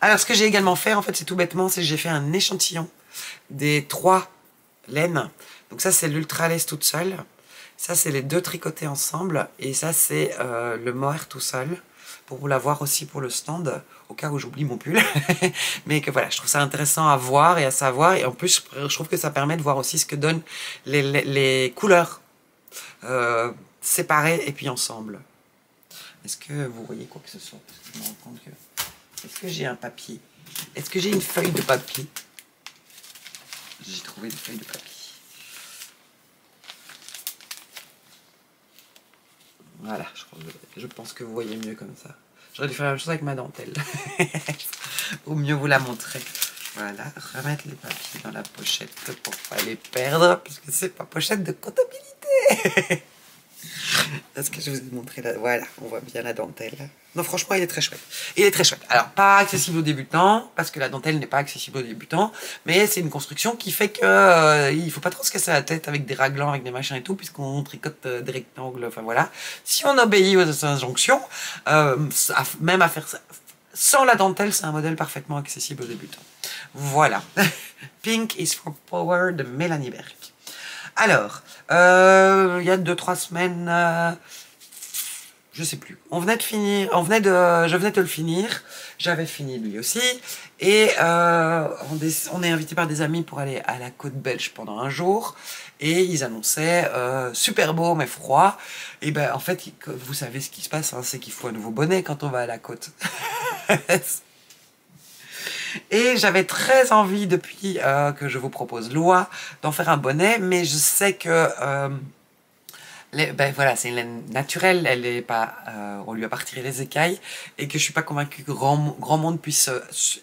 Alors ce que j'ai également fait, en fait c'est tout bêtement, c'est que j'ai fait un échantillon des 3 laines. Donc ça c'est l'Ultraless toute seule. Ça, c'est les 2 tricotés ensemble. Et ça, c'est le mohair tout seul. Pour vous l'avoir aussi pour le stand. Au cas où j'oublie mon pull. Mais que voilà, je trouve ça intéressant à voir et à savoir. Et en plus, je trouve que ça permet de voir aussi ce que donnent les couleurs. Séparées et puis ensemble. Est-ce que vous voyez quoi que ce soit? Parce que je me rends compte que... Est-ce que j'ai un papier? Est-ce que j'ai une feuille de papier? J'ai trouvé une feuille de papier. Voilà, je pense que vous voyez mieux comme ça. J'aurais dû faire la même chose avec ma dentelle. Ou mieux vous la montrer. Voilà, remettre les papiers dans la pochette pour pas les perdre, puisque c'est pas pochette de comptabilité. Est-ce que je vous ai montré là? Voilà, on voit bien la dentelle. Non, franchement, il est très chouette. Il est très chouette. Alors, pas accessible aux débutants, parce que la dentelle n'est pas accessible aux débutants, mais c'est une construction qui fait que il faut pas trop se casser la tête avec des raglans, avec des machins et tout, puisqu'on tricote des rectangles, enfin voilà. Si on obéit aux injonctions, même à faire ça, sans la dentelle, c'est un modèle parfaitement accessible aux débutants. Voilà. Pink is for Power de Mélanie Berg. Alors, il y a 2-3 semaines, je sais plus. Je venais de le finir. J'avais fini lui aussi. Et on est invité par des amis pour aller à la côte belge pendant un jour. Et ils annonçaient super beau mais froid. Et ben en fait, vous savez ce qui se passe, hein, c'est qu'il faut un nouveau bonnet quand on va à la côte. Et j'avais très envie depuis que je vous propose Loi d'en faire un bonnet, mais je sais que ben voilà, c'est une laine naturelle, elle est pas, on lui a pas retiré les écailles, et que je suis pas convaincue que grand monde puisse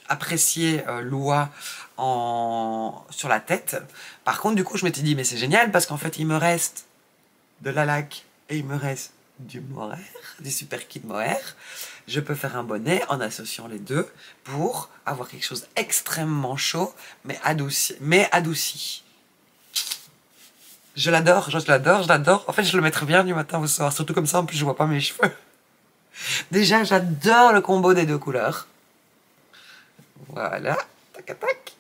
apprécier Loi sur la tête. Par contre, du coup, je m'étais dit, mais c'est génial parce qu'en fait, il me reste de la laque et il me reste du mohair, du super kit mohair. Je peux faire un bonnet en associant les deux pour avoir quelque chose extrêmement chaud, mais adouci. Je l'adore, je l'adore, je l'adore. En fait, je le mettrais bien du matin au soir, surtout comme ça, en plus, je vois pas mes cheveux. Déjà, j'adore le combo des 2 couleurs. Voilà, tac, tac.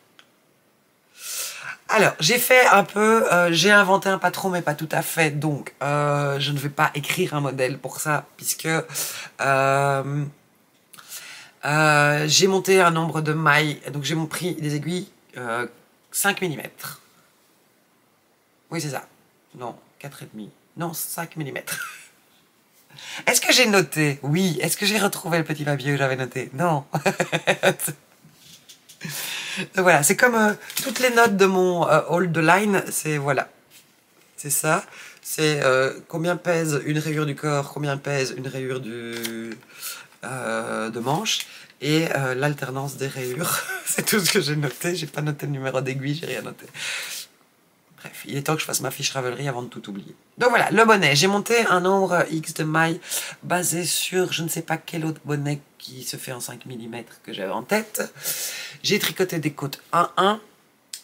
Alors, j'ai fait un peu, j'ai inventé un patron, mais pas tout à fait, donc je ne vais pas écrire un modèle pour ça, puisque j'ai monté un nombre de mailles, donc j'ai pris des aiguilles 5 mm. Oui, c'est ça. Non, 4,5. Non, 5 mm. Est-ce que j'ai noté? Oui. Est-ce que j'ai retrouvé le petit papier où j'avais noté? Non. Donc voilà, c'est comme toutes les notes de mon haul de line, c'est voilà. C'est ça. C'est combien pèse une rayure du corps, combien pèse une rayure de manche, et l'alternance des rayures. C'est tout ce que j'ai noté. J'ai pas noté le numéro d'aiguille, j'ai rien noté. Bref, il est temps que je fasse ma fiche Ravelry avant de tout oublier. Donc voilà, le bonnet. J'ai monté un nombre X de mailles basé sur je ne sais pas quel autre bonnet qui se fait en 5 mm que j'avais en tête. J'ai tricoté des côtes 1-1.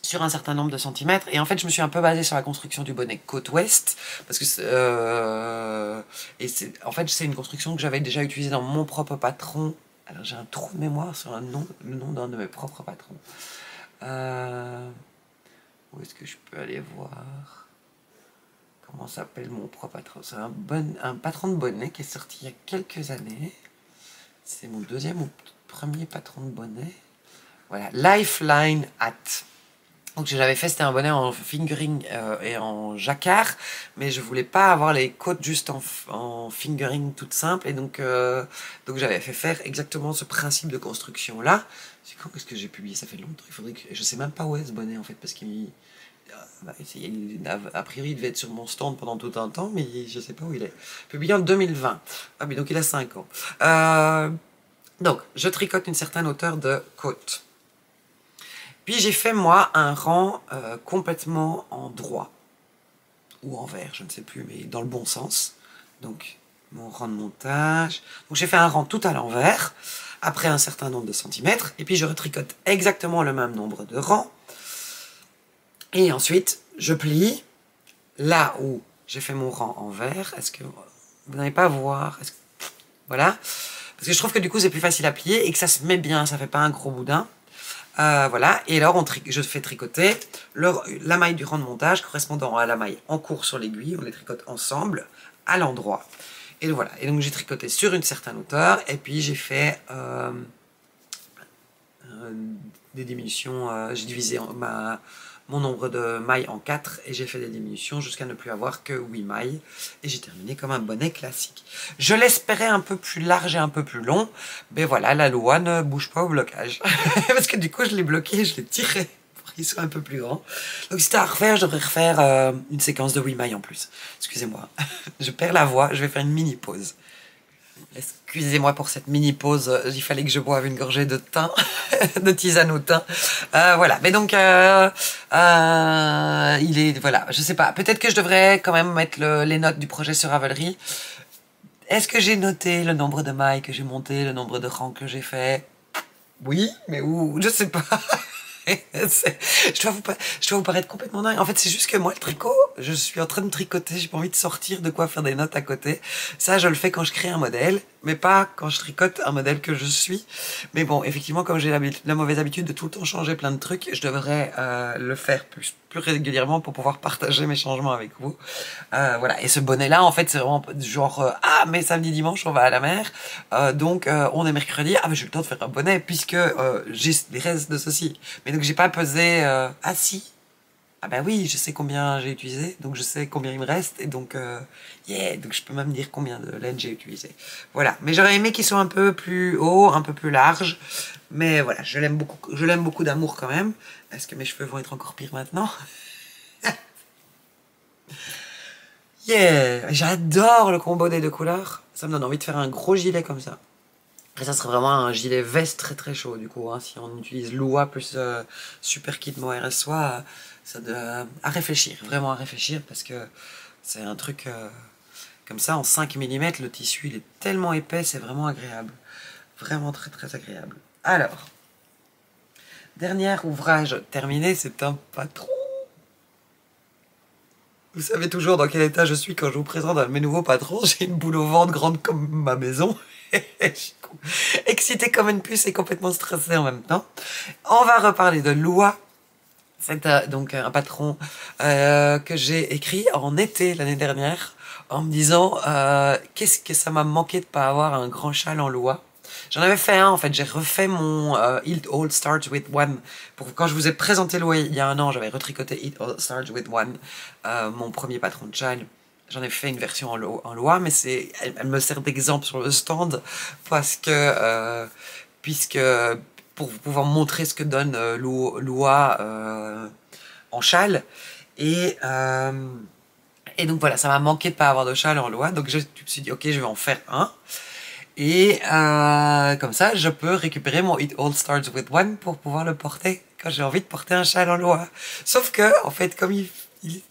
sur un certain nombre de centimètres. Et en fait, je me suis un peu basée sur la construction du bonnet côte ouest, parce que en fait, c'est une construction que j'avais déjà utilisée dans mon propre patron. Alors, j'ai un trou de mémoire sur le nom d'un de mes propres patrons. Où est-ce que je peux aller voir comment s'appelle mon propre patron? C'est un patron de bonnet qui est sorti il y a quelques années. C'est mon deuxième ou premier patron de bonnet. Voilà, Lifeline Hat. Donc j'avais fait, c'était un bonnet en fingering et en jacquard, mais je voulais pas avoir les côtes juste en fingering toute simple, et donc j'avais fait faire exactement ce principe de construction là. C'est quand est-ce que j'ai publié? Ça fait longtemps. Il faudrait que je sais même pas où est ce bonnet en fait, parce qu'il a priori il devait être sur mon stand pendant tout un temps, mais je sais pas où il est. Publié en 2020. Ah mais donc il a 5 ans. Donc je tricote une certaine hauteur de côte. Puis j'ai fait moi un rang complètement en droit, ou en vert, je ne sais plus, mais dans le bon sens. Donc mon rang de montage. Donc j'ai fait un rang tout à l'envers, après un certain nombre de centimètres, et puis je retricote exactement le même nombre de rangs. Et ensuite, je plie là où j'ai fait mon rang en vert. Est-ce que vous n'allez pas voir? Voilà. Parce que je trouve que du coup c'est plus facile à plier et que ça se met bien, ça fait pas un gros boudin. Voilà, et alors je fais tricoter la maille du rang de montage correspondant à la maille en cours sur l'aiguille, on les tricote ensemble à l'endroit. Et voilà, et donc j'ai tricoté sur une certaine hauteur, et puis j'ai fait des diminutions, j'ai divisé mon nombre de mailles en 4, et j'ai fait des diminutions jusqu'à ne plus avoir que 8 mailles, et j'ai terminé comme un bonnet classique. Je l'espérais un peu plus large et un peu plus long, mais voilà, la loi ne bouge pas au blocage. Parce que du coup, je l'ai bloqué et je l'ai tiré pour qu'il soit un peu plus grand. Donc si c'était à refaire, je devrais refaire une séquence de 8 mailles en plus. Excusez-moi, je perds la voix, je vais faire une mini pause. Excusez-moi pour cette mini pause, il fallait que je boive une gorgée de thym, de tisane au thym. Voilà, mais donc il est, voilà, je sais pas, peut-être que je devrais quand même mettre les notes du projet sur Ravelry. Est-ce que j'ai noté le nombre de mailles que j'ai monté, le nombre de rangs que j'ai fait? Oui, mais où? Je sais pas. Je dois vous paraître complètement dingue. En fait, c'est juste que moi, le tricot, je suis en train de tricoter, j'ai pas envie de sortir de quoi faire des notes à côté. Ça, je le fais quand je crée un modèle, mais pas quand je tricote un modèle que je suis. Mais bon, effectivement, comme j'ai la mauvaise habitude de tout le temps changer plein de trucs, je devrais le faire plus régulièrement pour pouvoir partager mes changements avec vous. Voilà. Et ce bonnet-là, en fait, c'est vraiment genre, ah, mais samedi, dimanche, on va à la mer. Donc, on est mercredi. Ah, mais j'ai le temps de faire un bonnet puisque j'ai les restes de ceci. Mais donc, j'ai pas pesé, ah si. Ah ben oui, je sais combien j'ai utilisé, donc je sais combien il me reste, et donc, yeah, donc je peux même dire combien de laine j'ai utilisé. Voilà, mais j'aurais aimé qu'il soit un peu plus haut, un peu plus large, mais voilà, je l'aime beaucoup d'amour quand même. Est-ce que mes cheveux vont être encore pires maintenant? Yeah, j'adore le combo des deux couleurs, ça me donne envie de faire un gros gilet comme ça. Et ça serait vraiment un gilet veste très très chaud du coup, hein, si on utilise Lua plus Super Kid Mohair Soie, ça à réfléchir, vraiment à réfléchir, parce que c'est un truc comme ça en 5 mm, le tissu il est tellement épais, c'est vraiment agréable, vraiment très très agréable. Alors, dernier ouvrage terminé, c'est un patron. Vous savez toujours dans quel état je suis quand je vous présente un de mes nouveaux patrons. J'ai une boule au ventre grande comme ma maison. Je suis excitée comme une puce et complètement stressée en même temps. On va reparler de Lua. C'est donc un patron que j'ai écrit en été l'année dernière en me disant qu'est-ce que ça m'a manqué de pas avoir un grand châle en Lua. J'en avais fait un, en fait, j'ai refait mon It All Starts With One. Quand je vous ai présenté Lua il y a un an, j'avais retricoté It All Starts With One, mon premier patron de châle. J'en ai fait une version en Lua, mais elle me sert d'exemple sur le stand, parce que, pour pouvoir montrer ce que donne Lua en châle. Et donc voilà, ça m'a manqué de pas avoir de châle en Lua, donc je me suis dit, ok, je vais en faire un. Et comme ça, je peux récupérer mon It All Starts With One pour pouvoir le porter quand j'ai envie de porter un châle en Lua. Sauf que, en fait, comme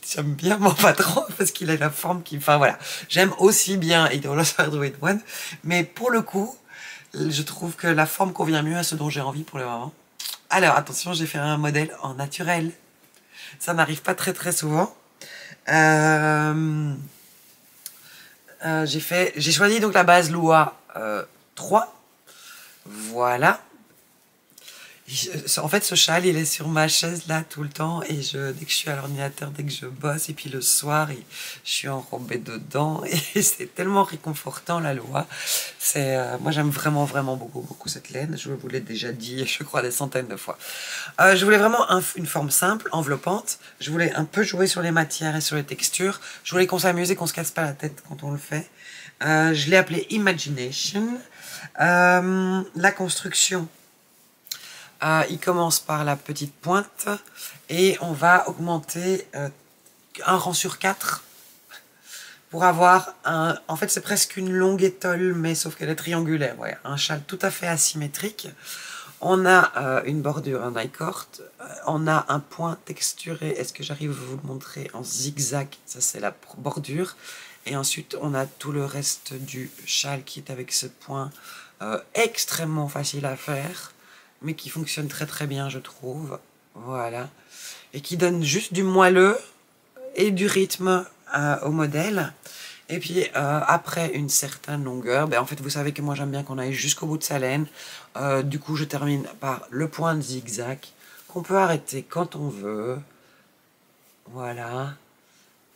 j'aime bien mon patron parce qu'il a la forme qui... Enfin voilà, j'aime aussi bien It All Starts With One, mais pour le coup, je trouve que la forme convient mieux à ce dont j'ai envie pour le moment. Alors, attention, j'ai fait un modèle en naturel. Ça n'arrive pas très très souvent. J'ai choisi donc la base Lua 3. Voilà. En fait, ce châle, il est sur ma chaise là tout le temps et dès que je suis à l'ordinateur, dès que je bosse, et puis le soir, je suis enrobée dedans et c'est tellement réconfortant la Loi. Moi, j'aime vraiment, vraiment beaucoup, beaucoup cette laine. Je vous l'ai déjà dit, je crois, des centaines de fois. Je voulais vraiment une forme simple, enveloppante. Je voulais un peu jouer sur les matières et sur les textures. Je voulais qu'on s'amuse et qu'on se casse pas la tête quand on le fait. Je l'ai appelé Imagination. La construction. Il commence par la petite pointe et on va augmenter un rang sur 4 pour avoir un... En fait, c'est presque une longue étole, mais sauf qu'elle est triangulaire. Ouais, un châle tout à fait asymétrique. On a une bordure en I-cord. On a un point texturé. Est-ce que j'arrive à vous le montrer en zigzag? Ça, c'est la bordure. Et ensuite, on a tout le reste du châle qui est avec ce point extrêmement facile à faire, mais qui fonctionne très très bien, je trouve. Voilà. Et qui donne juste du moelleux et du rythme au modèle. Et puis, après une certaine longueur, en fait, vous savez que moi, j'aime bien qu'on aille jusqu'au bout de sa laine. Du coup, je termine par le point de zigzag, qu'on peut arrêter quand on veut. Voilà.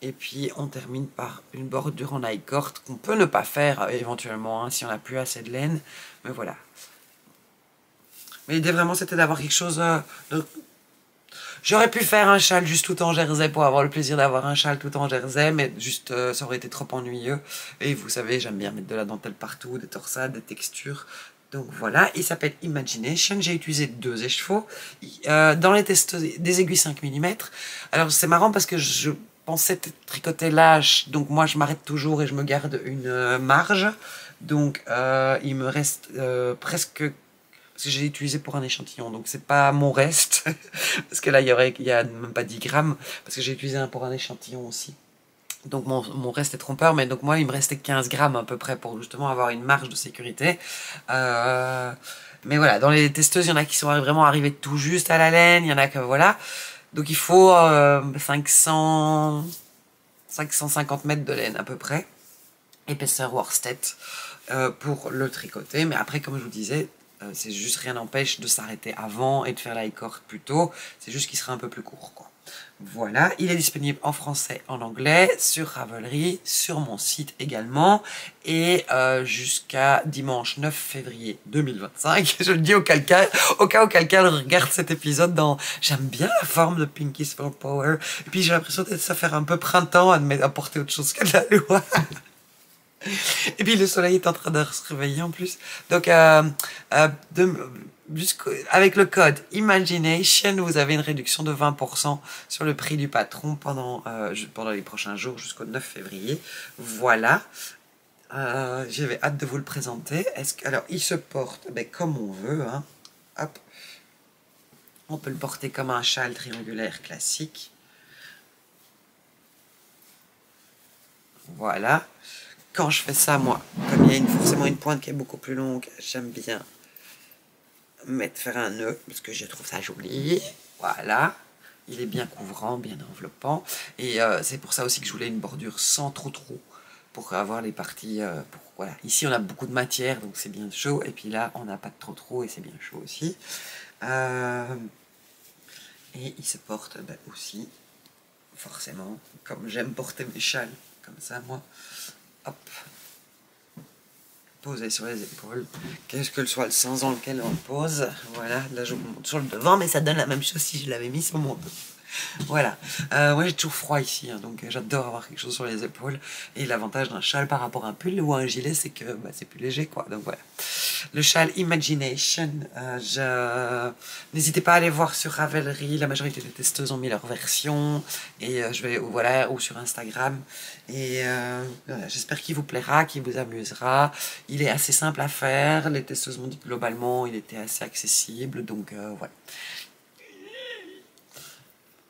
Et puis, on termine par une bordure en I-cord, qu'on peut ne pas faire, éventuellement, hein, si on n'a plus assez de laine. Mais voilà. Mais l'idée vraiment c'était d'avoir quelque chose J'aurais pu faire un châle juste tout en jersey pour avoir le plaisir d'avoir un châle tout en jersey, mais juste ça aurait été trop ennuyeux. Et vous savez, j'aime bien mettre de la dentelle partout, des torsades, des textures. Donc voilà, il s'appelle Imagination. J'ai utilisé 2 écheveaux. Dans les tests, des aiguilles 5 mm. Alors c'est marrant parce que je pensais tricoter lâche, donc moi je m'arrête toujours et je me garde une marge. Donc il me reste presque... Parce que j'ai utilisé pour un échantillon, donc c'est pas mon reste. Parce que là, il y a même pas 10 grammes. Parce que j'ai utilisé un pour un échantillon aussi. Donc mon reste est trompeur, mais donc moi, il me restait 15 grammes à peu près pour justement avoir une marge de sécurité. Mais voilà, dans les testeuses, il y en a qui sont vraiment arrivées tout juste à la laine. Il y en a que voilà. Donc il faut 550 mètres de laine à peu près. Épaisseur worsted pour le tricoter. Mais après, comme je vous disais, c'est juste rien n'empêche de s'arrêter avant et de faire l'i-cord plus tôt. C'est juste qu'il sera un peu plus court, quoi. Voilà, il est disponible en français, en anglais, sur Ravelry, sur mon site également, et jusqu'à dimanche 9 février 2025. Je le dis au cas où quelqu'un regarde cet épisode dans... J'aime bien la forme de Pinkies for Power, et puis j'ai l'impression de ça faire un peu printemps à apporter autre chose que de la loi. Et puis le soleil est en train de se réveiller en plus. Donc, avec le code Imagination, vous avez une réduction de 20% sur le prix du patron pendant les prochains jours jusqu'au 9 février. Voilà. J'avais hâte de vous le présenter. Alors, il se porte comme on veut. Hein. Hop. On peut le porter comme un châle triangulaire classique. Voilà. Quand je fais ça, moi, comme il y a forcément une pointe qui est beaucoup plus longue, j'aime bien faire un nœud, parce que je trouve ça joli. Voilà. Il est bien couvrant, bien enveloppant. Et c'est pour ça aussi que je voulais une bordure sans trop, pour avoir les parties... voilà. Ici, on a beaucoup de matière, donc c'est bien chaud. Et puis là, on n'a pas de trop, et c'est bien chaud aussi. Et il se porte aussi, forcément, comme j'aime porter mes châles, comme ça, moi. Hop, posé sur les épaules, qu'est-ce que soit le sens dans lequel on pose. Voilà, là je vous montre sur le devant, mais ça donne la même chose si je l'avais mis sur mon dos. Voilà, moi j'ai toujours froid ici, hein, donc j'adore avoir quelque chose sur les épaules. Et l'avantage d'un châle par rapport à un pull ou à un gilet, c'est que c'est plus léger, quoi. Donc voilà. Le châle Imagination, n'hésitez pas à aller voir sur Ravelry, la majorité des testeuses ont mis leur version, et voilà, ou sur Instagram. Et voilà, j'espère qu'il vous plaira, qu'il vous amusera. Il est assez simple à faire, les testeuses m'ont dit que globalement il était assez accessible, donc voilà.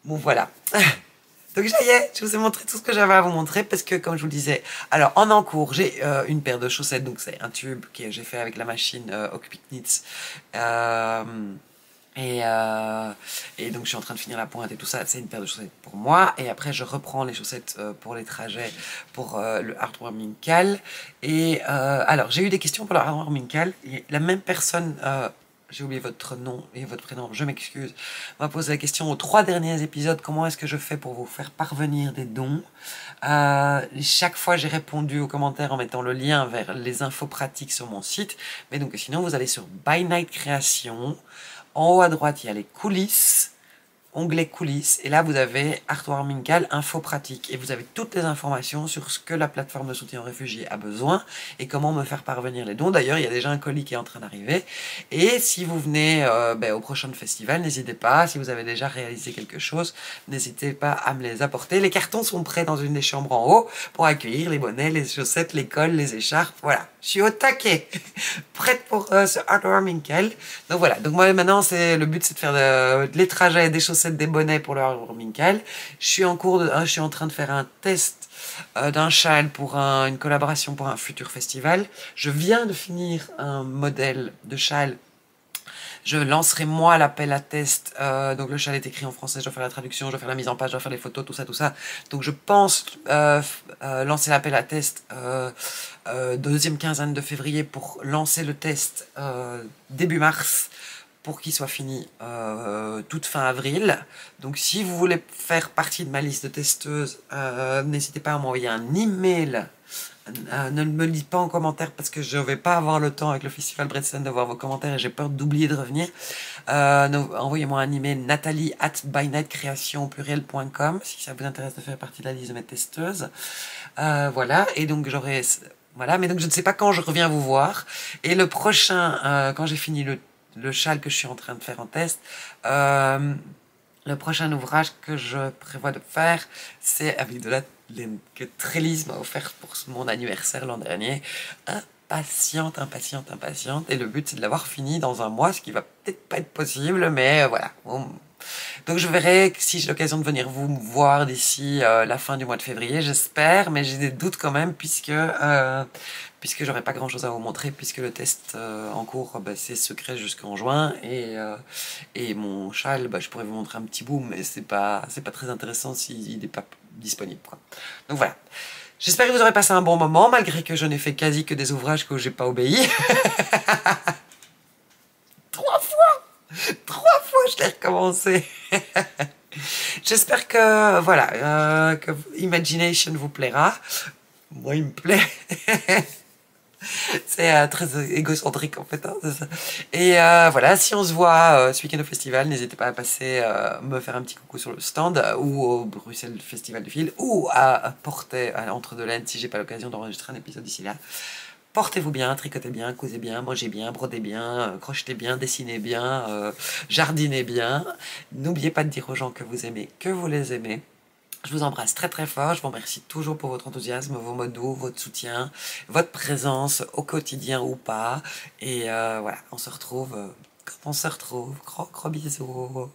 Bon voilà. Donc ça y est, je vous ai montré tout ce que j'avais à vous montrer parce que comme je vous le disais, alors en encours j'ai une paire de chaussettes, donc c'est un tube que j'ai fait avec la machine Hookpick Knits. Et donc je suis en train de finir la pointe et tout ça, c'est une paire de chaussettes pour moi. Et après je reprends les chaussettes pour les trajets pour le Heartwarming Cal. Et alors j'ai eu des questions pour le Heartwarming Cal. La même personne, j'ai oublié votre nom et votre prénom, je m'excuse, m'a posé la question aux 3 derniers épisodes, comment est-ce que je fais pour vous faire parvenir des dons. Chaque fois j'ai répondu aux commentaires en mettant le lien vers les infos pratiques sur mon site. Mais donc sinon vous allez sur By Night Création. En haut à droite, il y a les coulisses, onglet coulisses, et là vous avez Heartwarming Cal, info pratique, et vous avez toutes les informations sur ce que la plateforme de soutien aux réfugiés a besoin et comment me faire parvenir les dons. D'ailleurs, il y a déjà un colis qui est en train d'arriver, et si vous venez au prochain festival, n'hésitez pas, si vous avez déjà réalisé quelque chose, n'hésitez pas à me les apporter. Les cartons sont prêts dans une des chambres en haut pour accueillir les bonnets, les chaussettes, les cols, les écharpes, voilà. Je suis au taquet, prête pour ce Heartwarming Cal. Donc voilà, donc moi maintenant le but c'est de faire les trajets, des chaussettes, des bonnets pour le Heartwarming Cal. Je suis je suis en train de faire un test d'un châle pour une collaboration pour un futur festival. Je viens de finir un modèle de châle. Je lancerai moi l'appel à test. Donc le châle est écrit en français, je dois faire la traduction, je dois faire la mise en page, je dois faire les photos, tout ça, tout ça. Donc je pense lancer l'appel à test deuxième quinzaine de février pour lancer le test début mars pour qu'il soit fini toute fin avril. Donc si vous voulez faire partie de ma liste de testeuses, n'hésitez pas à m'envoyer un email. Ne me le dites pas en commentaire parce que je ne vais pas avoir le temps avec le Festival Bredesen de voir vos commentaires et j'ai peur d'oublier de revenir. Envoyez-moi un email nathalie@bynightcreation.com si ça vous intéresse de faire partie de la liste de mes testeuses. Voilà, et donc j'aurai... Voilà, mais donc je ne sais pas quand je reviens vous voir. Et le prochain, quand j'ai fini le châle que je suis en train de faire en test, le prochain ouvrage que je prévois de faire, c'est avec de la laine que Trélise m'a offert pour mon anniversaire l'an dernier. Impatiente. Et le but, c'est de l'avoir fini dans un mois, ce qui va peut-être pas être possible, mais voilà. Donc je verrai si j'ai l'occasion de venir vous voir d'ici la fin du mois de février, j'espère, mais j'ai des doutes quand même puisque j'aurai pas grand chose à vous montrer puisque le test en cours c'est secret jusqu'en juin et mon châle je pourrais vous montrer un petit bout mais c'est pas très intéressant s'il n'est pas disponible quoi. Donc voilà. J'espère que vous aurez passé un bon moment malgré que je n'ai fait quasi que des ouvrages que j'ai pas obéi. 3 fois je l'ai recommencé. J'espère que voilà que Imagination vous plaira. Moi il me plaît. C'est très égocentrique en fait. Hein, ça. Et voilà, si on se voit ce week-end au festival, n'hésitez pas à passer me faire un petit coucou sur le stand ou au Bruxelles Festival du Fil ou à Portet, à l'Entre-deux-Laines si j'ai pas l'occasion d'enregistrer un épisode d'ici là. Portez-vous bien, tricotez bien, cousez bien, mangez bien, brodez bien, crochetez bien, dessinez bien, jardinez bien. N'oubliez pas de dire aux gens que vous aimez, que vous les aimez. Je vous embrasse très très fort, je vous remercie toujours pour votre enthousiasme, vos mots doux, votre soutien, votre présence au quotidien ou pas. Et voilà, on se retrouve quand on se retrouve. Gros bisous.